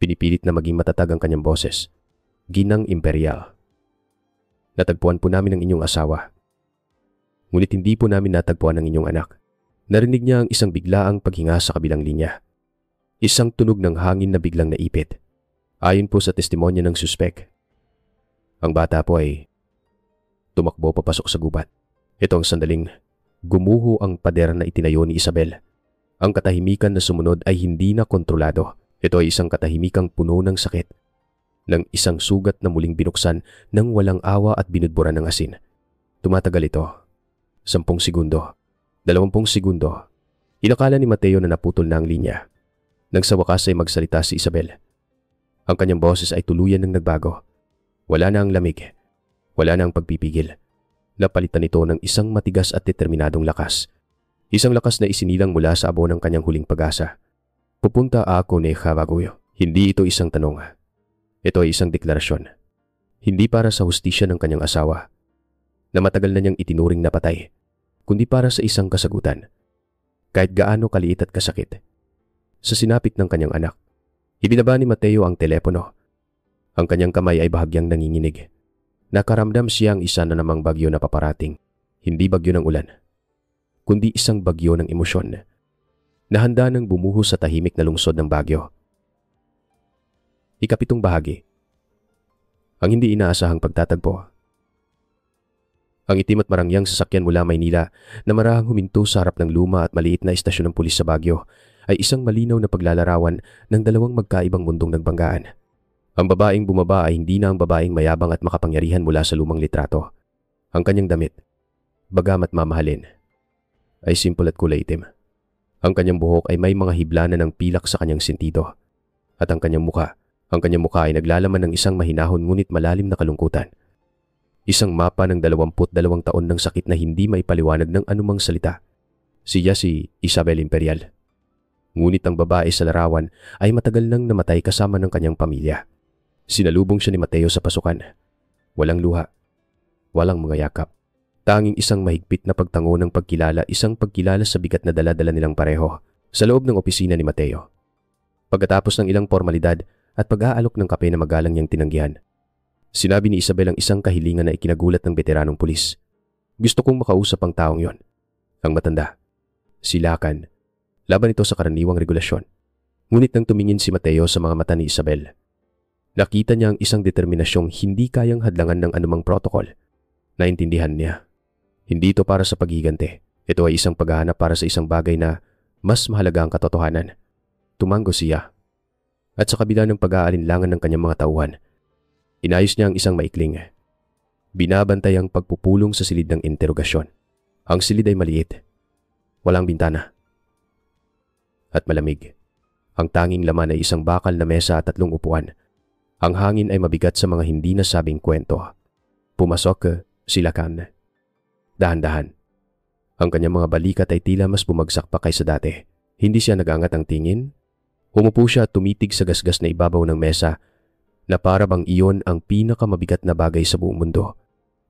Pinipilit na maging matatag ang kanyang boses. Ginang Imperial. Natagpuan po namin ang inyong asawa. Ngunit hindi po namin natagpuan ang inyong anak. Narinig niya ang isang biglaang paghinga sa kabilang linya. Isang tunog ng hangin na biglang naipit. Ayon po sa testimonya ng suspek, ang bata po ay tumakbo papasok sa gubat. Ito ang sandaling gumuho ang pader na itinayo ni Isabel. Ang katahimikan na sumunod ay hindi na kontrolado. Ito ay isang katahimikang puno ng sakit. Ng isang sugat na muling binuksan ng walang awa at binudburan ng asin. Tumatagal ito. 10 segundo. 20 segundo. Inakala ni Mateo na naputol na ang linya. Nang sa wakas ay magsalita si Isabel. Ang kanyang boses ay tuluyan ng nagbago. Wala na ang lamig. Wala na ang pagpipigil. Napalitan ito ng isang matigas at determinadong lakas. Isang lakas na isinilang mula sa abo ng kanyang huling pag-asa. Pupunta ako ni Kabaguyo. Hindi ito isang tanong. Ito ay isang deklarasyon. Hindi para sa hustisya ng kanyang asawa, na matagal na niyang itinuring na patay, kundi para sa isang kasagutan. Kahit gaano kaliit at kasakit. Sa sinapit ng kanyang anak, ibinaba ni Mateo ang telepono. Ang kanyang kamay ay bahagyang nanginginig. Nakaramdam siyang isa na namang bagyo na paparating. Hindi bagyo ng ulan, kundi isang bagyo ng emosyon na handa nang bumuhos sa tahimik na lungsod ng Baguio. Ikapitong bahagi. Ang hindi inaasahang pagtatagpo. Ang itim at marangyang sasakyan mula Maynila na marahang huminto sa harap ng luma at maliit na istasyon ng pulis sa Baguio ay isang malinaw na paglalarawan ng dalawang magkaibang mundong nagbanggaan. Ang babaeng bumaba ay hindi na ang babaeng mayabang at makapangyarihan mula sa lumang litrato. Ang kanyang damit, bagamat mamahalin, ay simple at kulay itim. Ang kanyang buhok ay may mga hiblanan ng pilak sa kanyang sentido. At ang kanyang mukha ay naglalaman ng isang mahinahon ngunit malalim na kalungkutan. Isang mapa ng 22 taon ng sakit na hindi maipaliwanag ng anumang salita. Siya si Isabel Imperial. Ngunit ang babae sa larawan ay matagal nang namatay kasama ng kanyang pamilya. Sinalubong siya ni Mateo sa pasukan. Walang luha, walang mga yakap. Tanging isang mahigpit na pagtango ng pagkilala, isang pagkilala sa bigat na dala-dala nilang pareho sa loob ng opisina ni Mateo. Pagkatapos ng ilang formalidad at pag-aalok ng kape na magalang niyang tinanggihan, sinabi ni Isabel ang isang kahilingan na ikinagulat ng veteranong pulis. Gusto kong makausap ang taong yon. Ang matanda. Silakan. Laban ito sa karaniwang regulasyon. Ngunit nang tumingin si Mateo sa mga mata ni Isabel, nakita niya ang isang determinasyong hindi kayang hadlangan ng anumang protokol. Naintindihan niya. Hindi ito para sa paghiganti. Ito ay isang paghahanap para sa isang bagay na mas mahalaga ang katotohanan. Tumango siya. At sa kabila ng pag-aalinlangan ng kanyang mga tauhan, inayos niya ang isang maikling, binabantayang pagpupulong sa silid ng interogasyon. Ang silid ay maliit, walang bintana, at malamig. Ang tanging laman ay isang bakal na mesa at 3 upuan. Ang hangin ay mabigat sa mga hindi nasabing kwento. Pumasok si Lacan. Dahan-dahan. Ang kanyang mga balikat ay tila mas bumagsak pa kaysa dati. Hindi siya nag-angat ang tingin. Umupo siya at tumitig sa gasgas na ibabaw ng mesa na para bang iyon ang pinakamabigat na bagay sa buong mundo.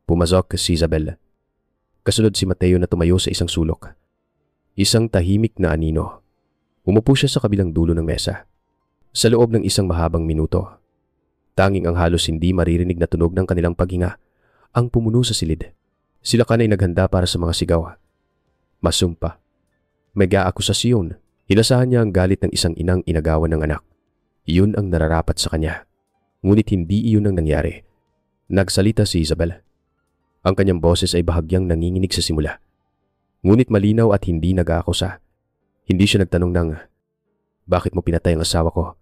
Pumasok si Isabel. Kasunod si Mateo na tumayo sa isang sulok. Isang tahimik na anino. Umupo siya sa kabilang dulo ng mesa. Sa loob ng isang mahabang minuto, tanging ang halos hindi maririnig na tunog ng kanilang paghinga ang pumuno sa silid. Sila kanay naghanda para sa mga sigaw. Masumpa. Mega-akusasyon. Inasahan niya ang galit ng isang inang inagawan ng anak. Iyon ang nararapat sa kanya. Ngunit hindi iyon ang nangyari. Nagsalita si Isabel. Ang kanyang boses ay bahagyang nanginginig sa simula. Ngunit malinaw at hindi nag-aakusa. Hindi siya nagtanong ng, "Bakit mo pinatay ang asawa ko?"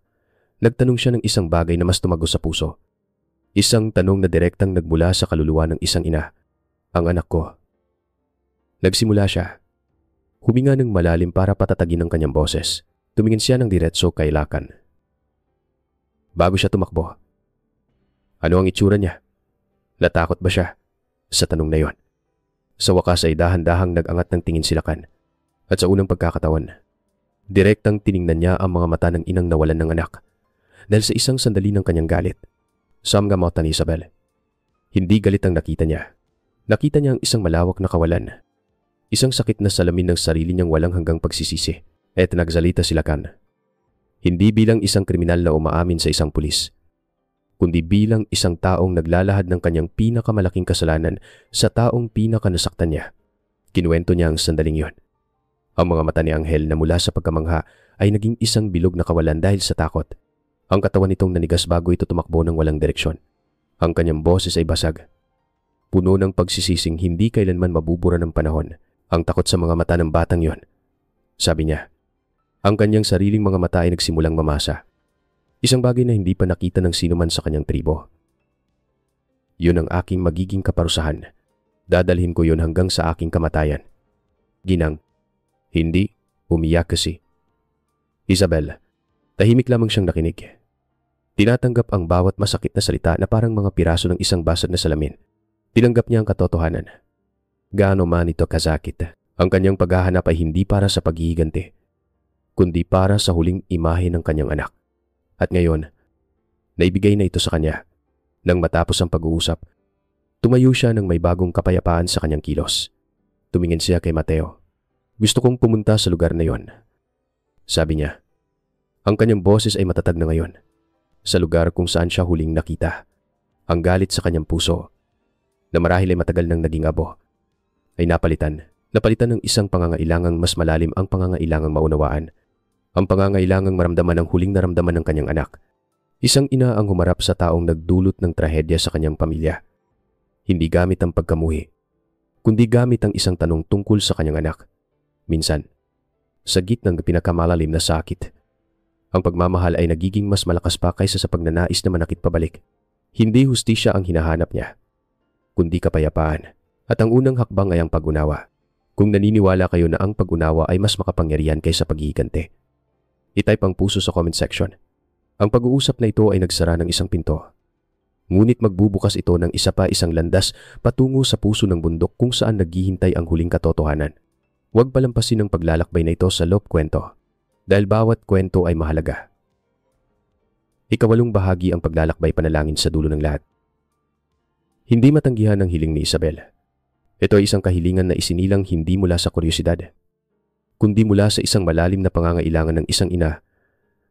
Nagtanong siya ng isang bagay na mas tumagos sa puso. Isang tanong na direktang nagmula sa kaluluwa ng isang ina. Ang anak ko. Nagsimula siya. Huminga ng malalim para patatagin ang kanyang boses. Tumingin siya ng diretso kay Lacan. Bago siya tumakbo. Ano ang itsura niya? Natakot ba siya? Sa tanong na yon. Sa wakas ay dahan-dahang nag-angat ng tingin si Lacan. At sa unang pagkakataon, direktang tiningnan niya ang mga mata ng inang nawalan ng anak dahil sa isang sandali ng kanyang galit. Sa mga mata ni Isabel, hindi galit ang nakita niya. Nakita niya ang isang malawak na kawalan. Isang sakit na salamin ng sarili niyang walang hanggang pagsisisi. At nagsalita si Lacan. Hindi bilang isang kriminal na umaamin sa isang pulis, kundi bilang isang taong naglalahad ng kanyang pinakamalaking kasalanan sa taong pinakanasaktan niya. Kinuwento niya ang sandaling yon. Ang mga mata ni Anghel na mula sa pagkamangha ay naging isang bilog na kawalan dahil sa takot. Ang katawan nitong nanigas bago ito tumakbo ng walang direksyon. Ang kanyang boses ay basag. Puno ng pagsisising hindi kailanman mabubura ng panahon. Ang takot sa mga mata ng batang yon. Sabi niya, ang kanyang sariling mga mata ay nagsimulang mamasa. Isang bagay na hindi pa nakita ng sinuman sa kanyang tribo. Yun ang aking magiging kaparusahan. Dadalhin ko yun hanggang sa aking kamatayan. Ginang, hindi, umiyak kasi. Isabel, Tahimik lamang siyang nakinig. Tinatanggap ang bawat masakit na salita na parang mga piraso ng isang basag na salamin. Tinanggap niya ang katotohanan. Gaano man ito kasakit, ang kanyang paghahanap ay hindi para sa paghihiganti, kundi para sa huling imahe ng kanyang anak. At ngayon, naibigay na ito sa kanya. Nang matapos ang pag-uusap, tumayo siya ng may bagong kapayapaan sa kanyang kilos. Tumingin siya kay Mateo. Gusto kong pumunta sa lugar na yon, sabi niya. Ang kanyang boses ay matatag na ngayon. Sa lugar kung saan siya huling nakita. Ang galit sa kanyang puso, na marahil ay matagal nang naging abo, ay napalitan ng isang pangangailangang mas malalim, ang pangangailangang maunawaan. Ang pangangailangang maramdaman ang huling naramdaman ng kanyang anak. Isang ina ang humarap sa taong nagdulot ng trahedya sa kanyang pamilya. Hindi gamit ang pagkamuhi, kundi gamit ang isang tanong tungkol sa kanyang anak. Minsan, sa gitna ng pinakamalalim na sakit, ang pagmamahal ay nagiging mas malakas pa kaysa sa pagnanais na manakit pabalik. Hindi hustisya ang hinahanap niya, kundi kapayapaan. At ang unang hakbang ay ang pag-unawa. Kung naniniwala kayo na ang pag-unawa ay mas makapangyarihan kaysa paghihiganti, i-type ang puso sa comment section. Ang pag-uusap na ito ay nagsara ng isang pinto. Ngunit magbubukas ito ng isa pa isang landas patungo sa puso ng bundok kung saan naghihintay ang huling katotohanan. Huwag palampasin ang paglalakbay na ito sa loob kwento, dahil bawat kwento ay mahalaga. Ikawalong bahagi ang paglalakbay panalangin sa dulo ng lahat. Hindi matanggihan ang hiling ni Isabel. Ito ay isang kahilingan na isinilang hindi mula sa kuryosidad, kundi mula sa isang malalim na pangangailangan ng isang ina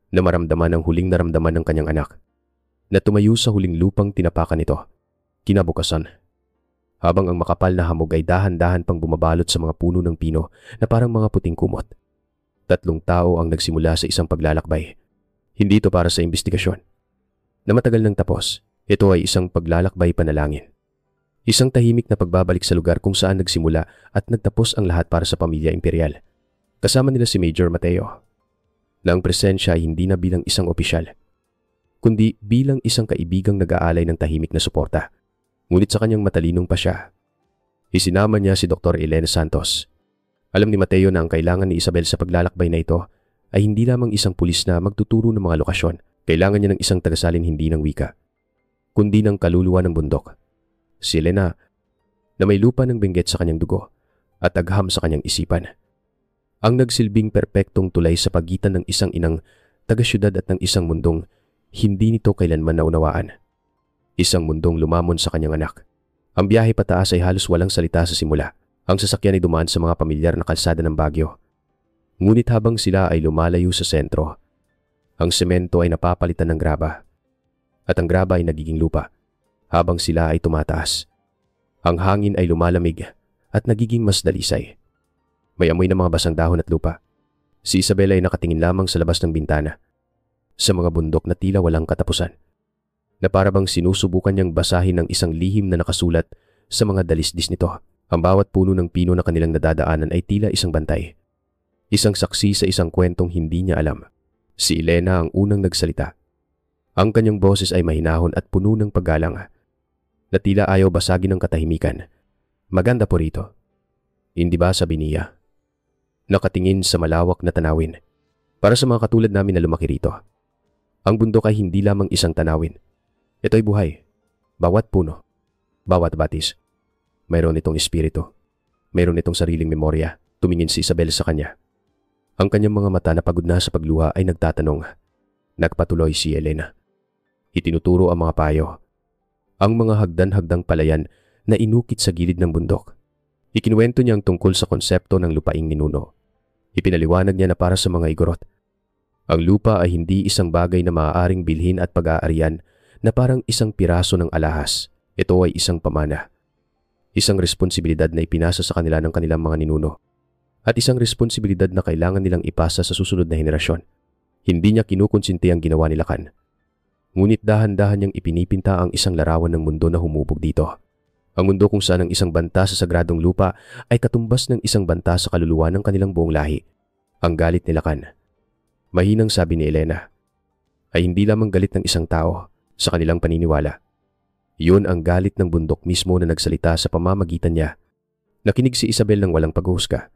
na maramdaman ang huling naramdaman ng kanyang anak, na tumayo sa huling lupang tinapakan nito. Kinabukasan, habang ang makapal na hamog ay dahan-dahan pang bumabalot sa mga puno ng pino na parang mga puting kumot, 3 tao ang nagsimula sa isang paglalakbay. Hindi ito para sa investigasyon na matagal nang tapos. Ito ay isang paglalakbay panalangin. Isang tahimik na pagbabalik sa lugar kung saan nagsimula at nagtapos ang lahat para sa pamilya imperial. Kasama nila si Major Mateo, na ang presensya ay hindi na bilang isang opisyal, kundi bilang isang kaibigang nag-aalay ng tahimik na suporta. Ngunit sa kanyang matalinong pa siya, isinama niya si Dr. Elena Santos. Alam ni Mateo na ang kailangan ni Isabel sa paglalakbay na ito ay hindi lamang isang pulis na magtuturo ng mga lokasyon. Kailangan niya ng isang tagasalin hindi ng wika, kundi ng kaluluwa ng bundok. Si Elena, na may lupa ng benggit sa kanyang dugo at agham sa kanyang isipan, ang nagsilbing perpektong tulay sa pagitan ng isang inang taga-syudad at ng isang mundong hindi nito kailanman naunawaan. Isang mundong lumamon sa kanyang anak. Ang biyahe pataas ay halos walang salita sa simula. Ang sasakyan ay dumaan sa mga pamilyar na kalsada ng Baguio. Ngunit habang sila ay lumalayo sa sentro, ang semento ay napapalitan ng graba. At ang graba ay nagiging lupa habang sila ay tumataas. Ang hangin ay lumalamig at nagiging mas dalisay. May amoy ng mga basang dahon at lupa. Si Isabel ay nakatingin lamang sa labas ng bintana, sa mga bundok na tila walang katapusan, na parabang sinusubukan niyang basahin ng isang lihim na nakasulat sa mga dalisdis nito. Ang bawat puno ng pino na kanilang nadadaanan ay tila isang bantay. Isang saksi sa isang kwentong hindi niya alam. Si Elena ang unang nagsalita. Ang kanyang boses ay mahinahon at puno ng paggalang, na tila ayaw basagin ng katahimikan. Maganda po rito, hindi ba, sabi niya, nakatingin sa malawak na tanawin. Para sa mga katulad namin na lumaki rito, ang bundok ay hindi lamang isang tanawin. Ito ay buhay. Bawat puno, bawat batis, mayroon itong espiritu. Mayroon itong sariling memorya. Tumingin si Isabel sa kanya. Ang kanyang mga mata na pagod na sa pagluha ay nagtatanong. Nagpatuloy si Elena. Itinuturo ang mga payo, ang mga hagdan-hagdang palayan na inukit sa gilid ng bundok. Ikinuwento niya ang tungkol sa konsepto ng lupaing ninuno. Ipinaliwanag niya na para sa mga igorot, ang lupa ay hindi isang bagay na maaaring bilhin at pag-aarian na parang isang piraso ng alahas. Ito ay isang pamana. Isang responsibilidad na ipinasa sa kanila ng kanilang mga ninuno. At isang responsibilidad na kailangan nilang ipasa sa susunod na henerasyon. Hindi niya kinukonsinti ang ginawa ni Lacan. Ngunit dahan-dahan niyang ipinipinta ang isang larawan ng mundo na humubog dito. Ang mundo kung saan ang isang banta sa sagradong lupa ay katumbas ng isang banta sa kaluluwa ng kanilang buong lahi. Ang galit ni Lacan, mahinang sabi ni Elena, ay hindi lamang galit ng isang tao sa kanilang paniniwala. Iyon ang galit ng bundok mismo na nagsalita sa pamamagitan niya. Nakinig si Isabel ng walang paghuhusga.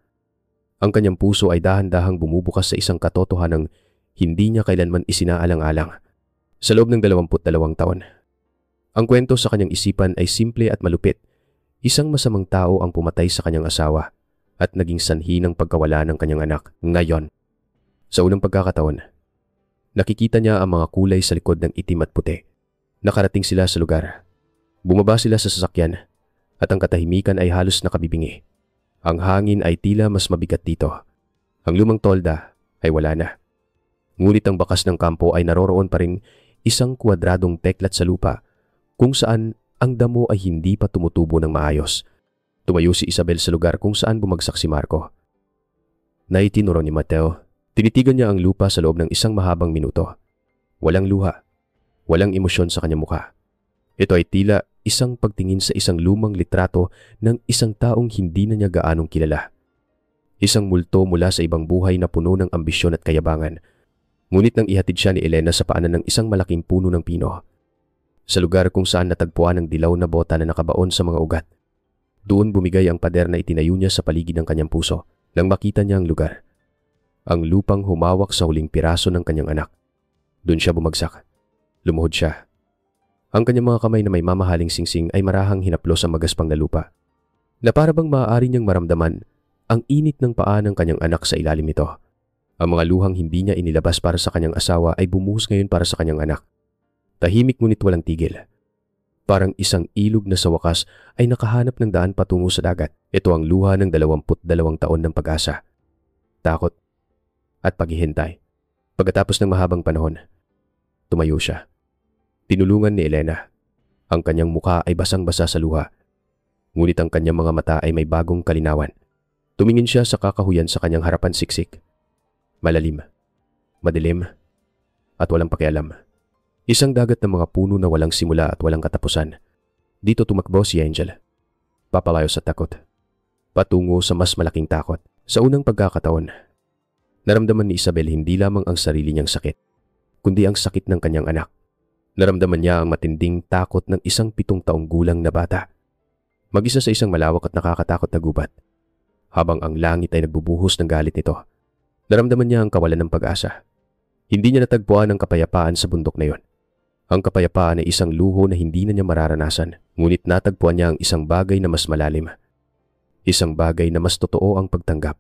Ang kanyang puso ay dahan-dahang bumubukas sa isang katotohanang hindi niya kailanman isinaalang-alang sa loob ng 22 taon. Ang kwento sa kanyang isipan ay simple at malupit. Isang masamang tao ang pumatay sa kanyang asawa at naging sanhi ng pagkawala ng kanyang anak. Ngayon, sa unang pagkakataon, nakikita niya ang mga kulay sa likod ng itim at puti. Nakarating sila sa lugar. Bumaba sila sa sasakyan at ang katahimikan ay halos nakabibingi. Ang hangin ay tila mas mabigat dito. Ang lumang tolda ay wala na. Ngunit ang bakas ng kampo ay naroroon pa rin, isang kwadradong teklat sa lupa kung saan ang damo ay hindi pa tumutubo ng maayos. Tumayo si Isabel sa lugar kung saan bumagsak si Marco. Naitinuro ni Mateo. Tinitigan niya ang lupa sa loob ng isang mahabang minuto. Walang luha, walang emosyon sa kanyang mukha. Ito ay tila isang pagtingin sa isang lumang litrato ng isang taong hindi na niya gaanong kilala. Isang multo mula sa ibang buhay na puno ng ambisyon at kayabangan. Ngunit nang ihatid siya ni Elena sa paanan ng isang malaking puno ng pino, sa lugar kung saan natagpuan ang dilaw na bota na nakabaon sa mga ugat, doon bumigay ang pader na itinayo niya sa paligid ng kanyang puso nang makita niya ang lugar. Ang lupang humawak sa huling piraso ng kanyang anak. Doon siya bumagsak. Lumuhod siya. Ang kanyang mga kamay na may mamahaling singsing ay marahang hinaplos ang magaspang na lupa, na para bang maaari niyang maramdaman ang init ng paa ng kanyang anak sa ilalim nito. Ang mga luhang hindi niya inilabas para sa kanyang asawa ay bumuhos ngayon para sa kanyang anak. Tahimik ngunit walang tigil. Parang isang ilog na sa wakas ay nakahanap ng daan patungo sa dagat. Ito ang luha ng 22 taon ng pag-asa, takot at paghihintay. Pagkatapos ng mahabang panahon, tumayo siya. Tinulungan ni Elena. Ang kanyang mukha ay basang-basa sa luha. Ngunit ang kanyang mga mata ay may bagong kalinawan. Tumingin siya sa kakahuyan sa kanyang harapan siksik. Malalim, madilim, at walang pakialam. Isang dagat ng mga puno na walang simula at walang katapusan. Dito tumakbo si Angel. Papalayo sa takot. Patungo sa mas malaking takot. Sa unang pagkakataon, naramdaman ni Isabel hindi lamang ang sarili niyang sakit, kundi ang sakit ng kanyang anak. Naramdaman niya ang matinding takot ng isang 7 taong gulang na bata. Mag-isa sa isang malawak at nakakatakot na gubat. Habang ang langit ay nagbubuhos ng galit nito, naramdaman niya ang kawalan ng pag-asa. Hindi niya natagpuan ang kapayapaan sa bundok na yon. Ang kapayapaan ay isang luho na hindi na niya mararanasan, ngunit natagpuan niya ang isang bagay na mas malalim. Isang bagay na mas totoo ang pagtanggap.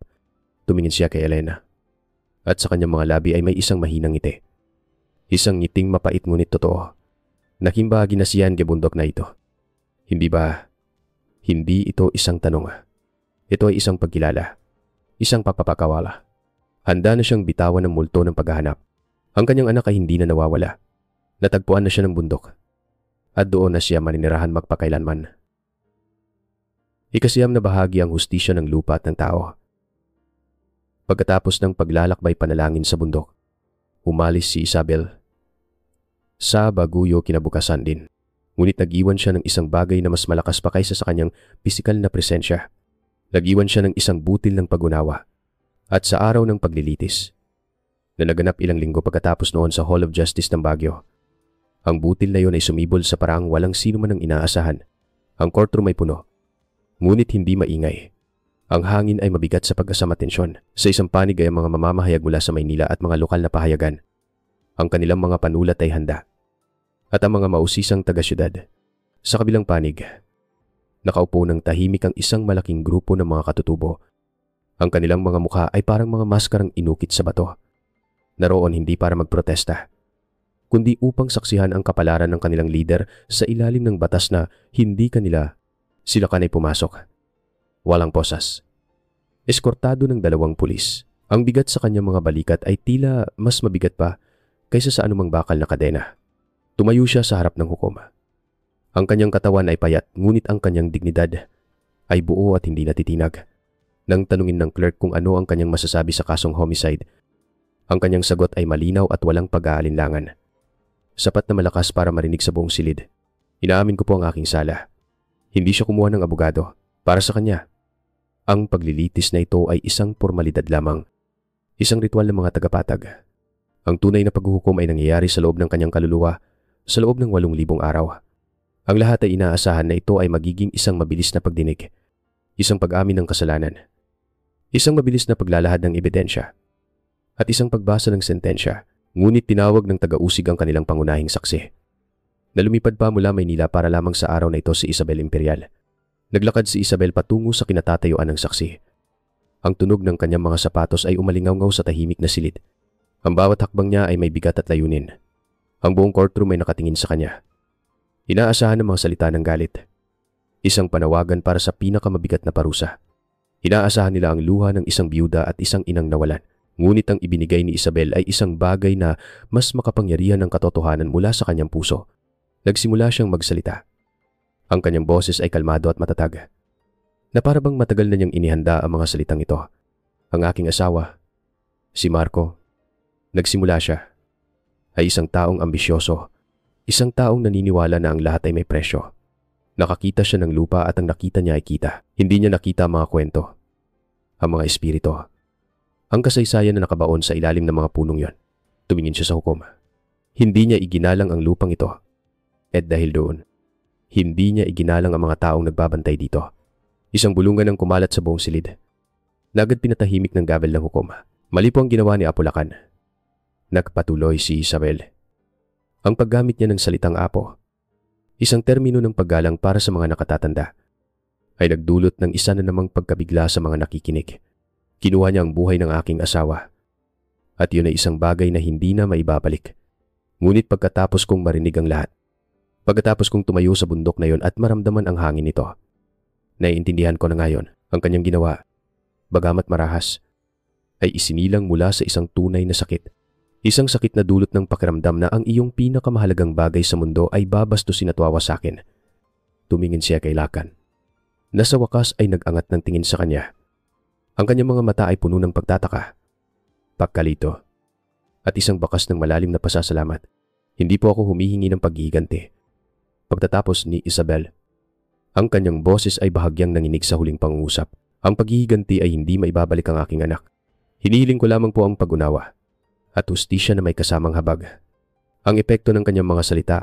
Tumingin siya kay Elena. At sa kanyang mga labi ay may isang mahinang ngiti. Isang ngiting mapait ngunit totoo. Nakimbahagi na siya ang bundok na ito. Hindi ba? Hindi ito isang tanong. Ito ay isang pagkilala. Isang pagpapakawala. Handa na siyang bitawan ng multo ng paghahanap. Ang kanyang anak ay hindi na nawawala. Natagpuan na siya ng bundok. At doon na siya maninirahan magpakailanman. Ikasiyam na bahagi ang hustisya ng lupa at ng tao. Pagkatapos ng paglalakbay panalangin sa bundok, umalis si Isabel. Sa Baguio kinabukasan din. Ngunit nag-iwan siya ng isang bagay na mas malakas pa kaysa sa kanyang pisikal na presensya. Nag-iwan siya ng isang butil ng pag-unawa. At sa araw ng paglilitis, na naganap ilang linggo pagkatapos noon sa Hall of Justice ng Baguio, ang butil na yon ay sumibol sa paraang walang sino man ang inaasahan. Ang courtroom ay puno, ngunit hindi maingay. Ang hangin ay mabigat sa pag-asam at tensyon. Sa isang panig ay ang mga mamamahayag mula sa Maynila at mga lokal na pahayagan. Ang kanilang mga panulat ay handa. At ang mga mausisang taga-syudad. Sa kabilang panig, nakaupo ng tahimik ang isang malaking grupo ng mga katutubo. Ang kanilang mga mukha ay parang mga maskarang inukit sa bato. Naroon hindi para magprotesta, kundi upang saksihan ang kapalaran ng kanilang leader sa ilalim ng batas na hindi kanila sila kanay pumasok. Walang posas. Eskortado ng 2 pulis. Ang bigat sa kanyang mga balikat ay tila mas mabigat pa kaysa sa anumang bakal na kadena. Tumayo siya sa harap ng hukom. Ang kanyang katawan ay payat, ngunit ang kanyang dignidad ay buo at hindi natitinag. Nang tanungin ng clerk kung ano ang kanyang masasabi sa kasong homicide, ang kanyang sagot ay malinaw at walang pag-aalinlangan. Sapat na malakas para marinig sa buong silid. Inaamin ko po ang aking sala. Hindi siya kumuha ng abogado. Para sa kanya, ang paglilitis na ito ay isang formalidad lamang. Isang ritual ng mga tagapatag. Ang tunay na paghuhukom ay nangyayari sa loob ng kanyang kaluluwa, sa loob ng 8,000 araw. Ang lahat ay inaasahan na ito ay magiging isang mabilis na pagdinig. Isang pag-amin ng kasalanan. Isang mabilis na paglalahad ng ebidensya. at isang pagbasa ng sentensya, ngunit tinawag ng taga-usig ang kanilang pangunahing saksi. Nalumipad pa mula Maynila para lamang sa araw na ito si Isabel Imperial. Naglakad si Isabel patungo sa kinatatayuan ng saksi. Ang tunog ng kanyang mga sapatos ay umalingaw-ngaw sa tahimik na silid. Ang bawat hakbang niya ay may bigat at layunin. Ang buong courtroom ay nakatingin sa kanya. Inaasahan ng mga salita ng galit. Isang panawagan para sa pinakamabigat na parusa. Inaasahan nila ang luha ng isang biyuda at isang inang nawalan. Ngunit ang ibinigay ni Isabel ay isang bagay na mas makapangyarihan ng katotohanan mula sa kanyang puso. Nagsimula siyang magsalita. Ang kanyang boses ay kalmado at matatag, na para bang matagal na niyang inihanda ang mga salitang ito. Ang aking asawa, si Marco, nagsimula siya, ay isang taong ambisyoso, isang taong naniniwala na ang lahat ay may presyo. Nakakita siya ng lupa at ang nakita niya ay kita. Hindi niya nakita ang mga kwento, ang mga espiritu, ang kasaysayan na nakabaon sa ilalim ng mga punong yon. Tumingin siya sa hukom. Hindi niya iginalang ang lupang ito. At dahil doon, hindi niya iginalang ang mga taong nagbabantay dito. Isang bulungan ang kumalat sa buong silid. Nagad pinatahimik ng gavel ng hukom. Mali po ang ginawa ni Apo Lacan. Nagpatuloy si Isabel. Ang paggamit niya ng salitang apo, isang termino ng paggalang para sa mga nakatatanda, ay nagdulot ng isa na namang pagkabigla sa mga nakikinig. Kinuha niya ang buhay ng aking asawa. At yun ay isang bagay na hindi na maibabalik. Ngunit pagkatapos kong marinig ang lahat, pagkatapos kong tumayo sa bundok na yon at maramdaman ang hangin nito, naiintindihan ko na ngayon ang kanyang ginawa, bagamat marahas, ay isinilang mula sa isang tunay na sakit. Isang sakit na dulot ng pakiramdam na ang iyong pinakamahalagang bagay sa mundo ay babastusin at wawasakin. Tumingin siya kay Lacan. Nasa wakas ay nag-angat ng tingin sa kanya. Ang kanyang mga mata ay puno ng pagtataka, pagkalito, at isang bakas ng malalim na pasasalamat. Hindi po ako humihingi ng paghihiganti. Pagtatapos ni Isabel, ang kanyang boses ay bahagyang nanginig sa huling pangungusap. Ang paghihiganti ay hindi maibabalik ang aking anak. Hinihiling ko lamang po ang pag-unawa at hustisya na may kasamang habag. Ang epekto ng kanyang mga salita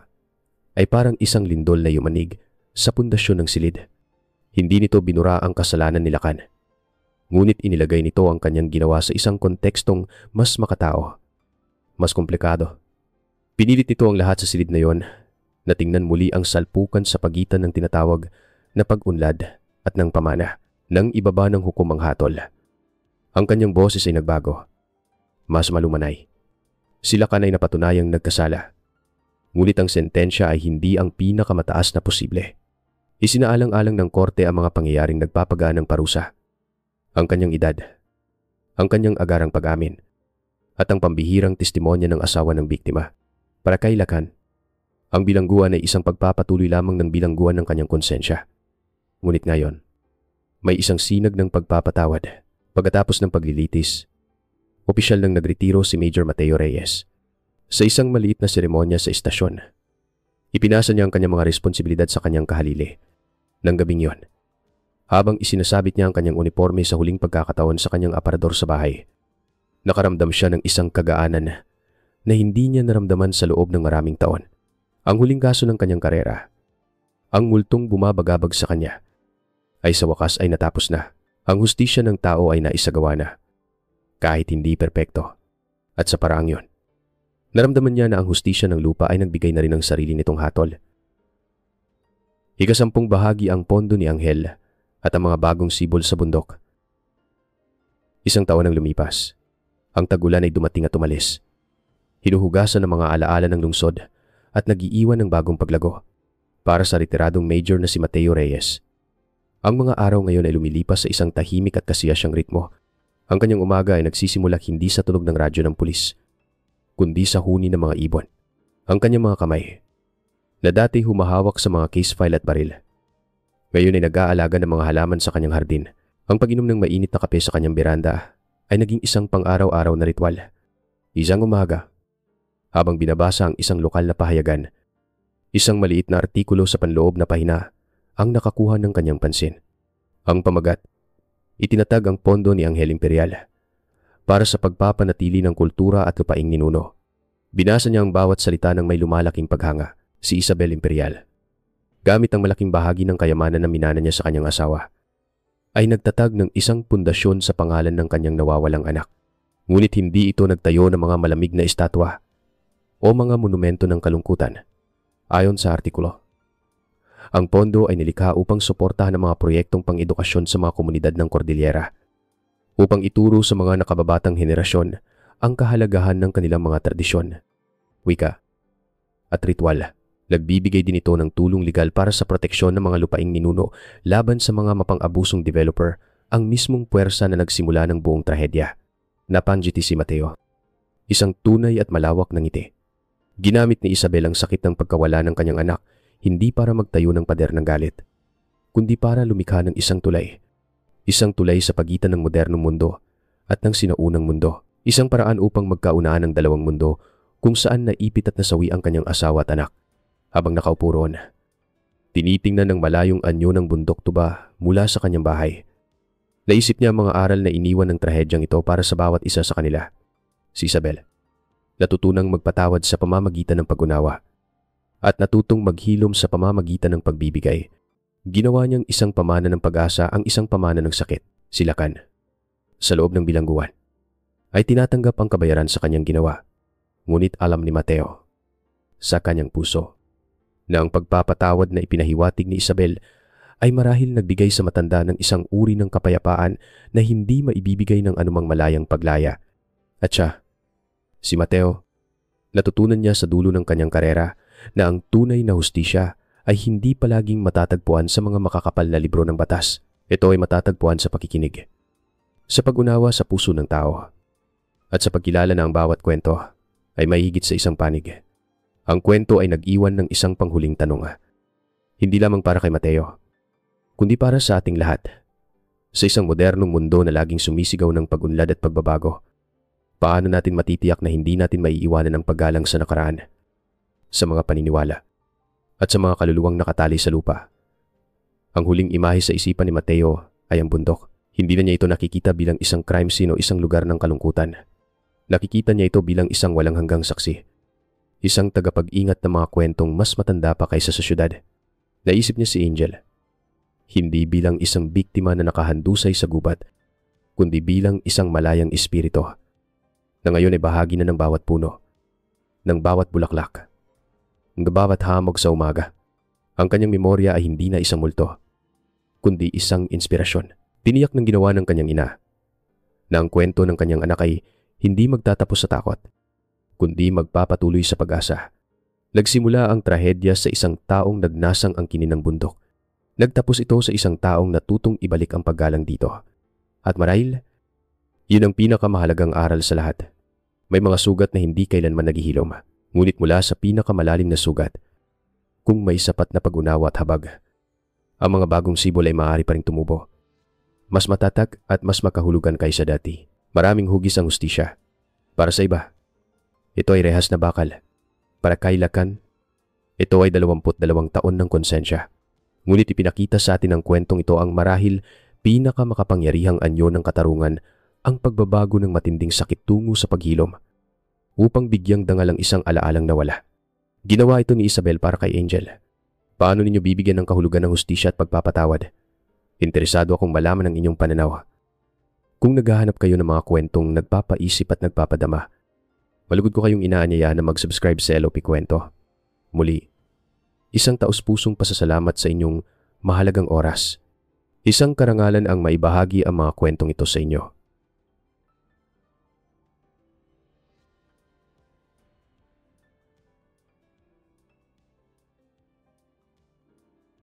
ay parang isang lindol na yumanig sa pundasyon ng silid. Hindi nito binura ang kasalanan ni Lacan. Ngunit inilagay nito ang kanyang ginawa sa isang kontekstong mas makatao, mas komplikado. Pinilit nito ang lahat sa silid na yon na tingnan muli ang salpukan sa pagitan ng tinatawag na pag-unlad at ng pamana nang ibaba ng hukom ang hatol. Ang kanyang boses ay nagbago, mas malumanay. Si Lacan ay napatunayang nagkasala. Ngunit ang sentensya ay hindi ang pinakamataas na posible. Isinaalang-alang ng korte ang mga pangyayaring nagpapagaan ng parusa. Ang kanyang edad, ang kanyang agarang pag-amin, at ang pambihirang testimonya ng asawa ng biktima. Para kay Lacan, ang bilangguan ay isang pagpapatuloy lamang ng bilangguan ng kanyang konsensya. Ngunit ngayon, may isang sinag ng pagpapatawad. Pagkatapos ng paglilitis, opisyal nang nagretiro si Major Mateo Reyes sa isang maliit na seremonya sa istasyon. Ipinasa niya ang kanyang mga responsibilidad sa kanyang kahalili. Nang gabing yon, habang isinasabit niya ang kanyang uniforme sa huling pagkakataon sa kanyang aparador sa bahay, nakaramdam siya ng isang kagaanan na hindi niya naramdaman sa loob ng maraming taon. Ang huling kaso ng kanyang karera, ang multong bumabagabag sa kanya, ay sa wakas ay natapos na. Ang hustisya ng tao ay naisagawa na, kahit hindi perpekto. At sa paraang yon, naramdaman niya na ang hustisya ng lupa ay nagbigay na rin ng sarili nitong hatol. Ika-10 bahagi ang pondo ni Angel at ang mga bagong sibol sa bundok. Isang taon ang lumipas. Ang tag-ulan ay dumating at umalis. Hinuhugasan ng mga alaala ng lungsod at nag-iiwan ng bagong paglago para sa retiradong major na si Mateo Reyes. Ang mga araw ngayon ay lumilipas sa isang tahimik at kasiyasyang ritmo. Ang kanyang umaga ay nagsisimula hindi sa tunog ng radyo ng pulis, kundi sa huni ng mga ibon. Ang kanyang mga kamay, na dati humahawak sa mga case file at baril, ngayon ay nag-aalaga ng mga halaman sa kanyang hardin. Ang pag-inom ng mainit na kape sa kanyang beranda ay naging isang pang-araw-araw na ritual. Isang umaga, habang binabasa ang isang lokal na pahayagan, isang maliit na artikulo sa panloob na pahina ang nakakuha ng kanyang pansin. Ang pamagat, itinatag ang pondo ni Angel Imperial para sa pagpapanatili ng kultura at lupaing ninuno. Binasa niya ang bawat salita ng may lumalaking paghanga, si Isabel Imperial. Gamit ang malaking bahagi ng kayamanan na minana niya sa kanyang asawa, ay nagtatag ng isang pundasyon sa pangalan ng kanyang nawawalang anak. Ngunit hindi ito nagtayo ng mga malamig na estatwa o mga monumento ng kalungkutan. Ayon sa artikulo, ang pondo ay nilikha upang suportahan ang mga proyektong pang-edukasyon sa mga komunidad ng Cordillera, upang ituro sa mga nakababatang henerasyon ang kahalagahan ng kanilang mga tradisyon, wika, at ritual. Nagbibigay din ito ng tulong legal para sa proteksyon ng mga lupaing ninuno laban sa mga mapang-abusong developer, ang mismong puwersa na nagsimula ng buong trahedya. Napanggiti si Mateo, isang tunay at malawak na ngiti. Ginamit ni Isabel ang sakit ng pagkawala ng kanyang anak hindi para magtayo ng pader ng galit, kundi para lumikha ng isang tulay. Isang tulay sa pagitan ng modernong mundo at ng sinaunang mundo. Isang paraan upang magkaunaan ng dalawang mundo kung saan naipit at nasawi ang kanyang asawa at anak. Habang nakaupo roon, tinitingnan ng malayong anyo ng bundok tuba mula sa kanyang bahay. Naisip niya ang mga aral na iniwan ng trahedyang ito para sa bawat isa sa kanila. Si Isabel, natutunang magpatawad sa pamamagitan ng pag-unawa at natutong maghilom sa pamamagitan ng pagbibigay. Ginawa niyang isang pamana ng pag-asa ang isang pamana ng sakit, si Lacan. Sa loob ng bilangguan, ay tinatanggap ang kabayaran sa kanyang ginawa. Ngunit alam ni Mateo, sa kanyang puso, na ang pagpapatawad na ipinahiwatig ni Isabel ay marahil nagbigay sa matanda ng isang uri ng kapayapaan na hindi maibibigay ng anumang malayang paglaya. At siya, si Mateo, natutunan niya sa dulo ng kanyang karera na ang tunay na hustisya ay hindi palaging matatagpuan sa mga makakapal na libro ng batas. Ito ay matatagpuan sa pakikinig, sa pag-unawa sa puso ng tao, at sa pagkilala na ang bawat kwento ay may higit sa isang panig. Ang kwento ay nag-iwan ng isang panghuling tanong. Hindi lamang para kay Mateo, kundi para sa ating lahat. Sa isang modernong mundo na laging sumisigaw ng pag-unlad at pagbabago, paano natin matitiyak na hindi natin maiiwanan ang paggalang sa nakaraan, sa mga paniniwala, at sa mga kaluluwang nakatali sa lupa? Ang huling imahe sa isipan ni Mateo ay ang bundok. Hindi na niya ito nakikita bilang isang crime scene o isang lugar ng kalungkutan. Nakikita niya ito bilang isang walang hanggang saksi. Isang tagapag-ingat ng mga kwentong mas matanda pa kaysa sa syudad. Naisip niya si Angel, hindi bilang isang biktima na nakahandusay sa gubat, kundi bilang isang malayang espiritu na ngayon ay bahagi na ng bawat puno, ng bawat bulaklak, ng bawat hamog sa umaga. Ang kanyang memorya ay hindi na isang multo, kundi isang inspirasyon. Tiniyak ng ginawa ng kanyang ina na ang kwento ng kanyang anak ay hindi magtatapos sa takot, kundi magpapatuloy sa pag-asa. Nagsimula ang trahedya sa isang taong nagnasang ang kinin ng bundok. Nagtapos ito sa isang taong natutong ibalik ang paggalang dito. At marahil, yun ang pinakamahalagang aral sa lahat. May mga sugat na hindi kailanman naghihilom, ngunit mula sa pinakamalalim na sugat, kung may sapat na pag-unawa at habag, ang mga bagong sibol ay maaari pa rin tumubo. Mas matatag at mas makahulugan kaysa dati. Maraming hugis ang hustisya. Para sa iba, ito ay rehas na bakal. Para kay Lacan, ito ay 22 taon ng konsensya. Ngunit ipinakita sa atin ng kwentong ito ang marahil pinakamakapangyarihang anyo ng katarungan, ang pagbabago ng matinding sakit tungo sa paghilom, upang bigyang dangal ang isang alaalang nawala. Ginawa ito ni Isabel para kay Angel. Paano ninyo bibigyan ng kahulugan ng hustisya at pagpapatawad? Interesado akong malaman ang inyong pananaw. Kung naghahanap kayo ng mga kwentong nagpapaisip at nagpapadama, malugod ko kayong inaanyayahan na mag-subscribe sa LOP Kwento. Muli, isang taus-pusong pasasalamat sa inyong mahalagang oras. Isang karangalan ang maibahagi ang mga kwentong ito sa inyo.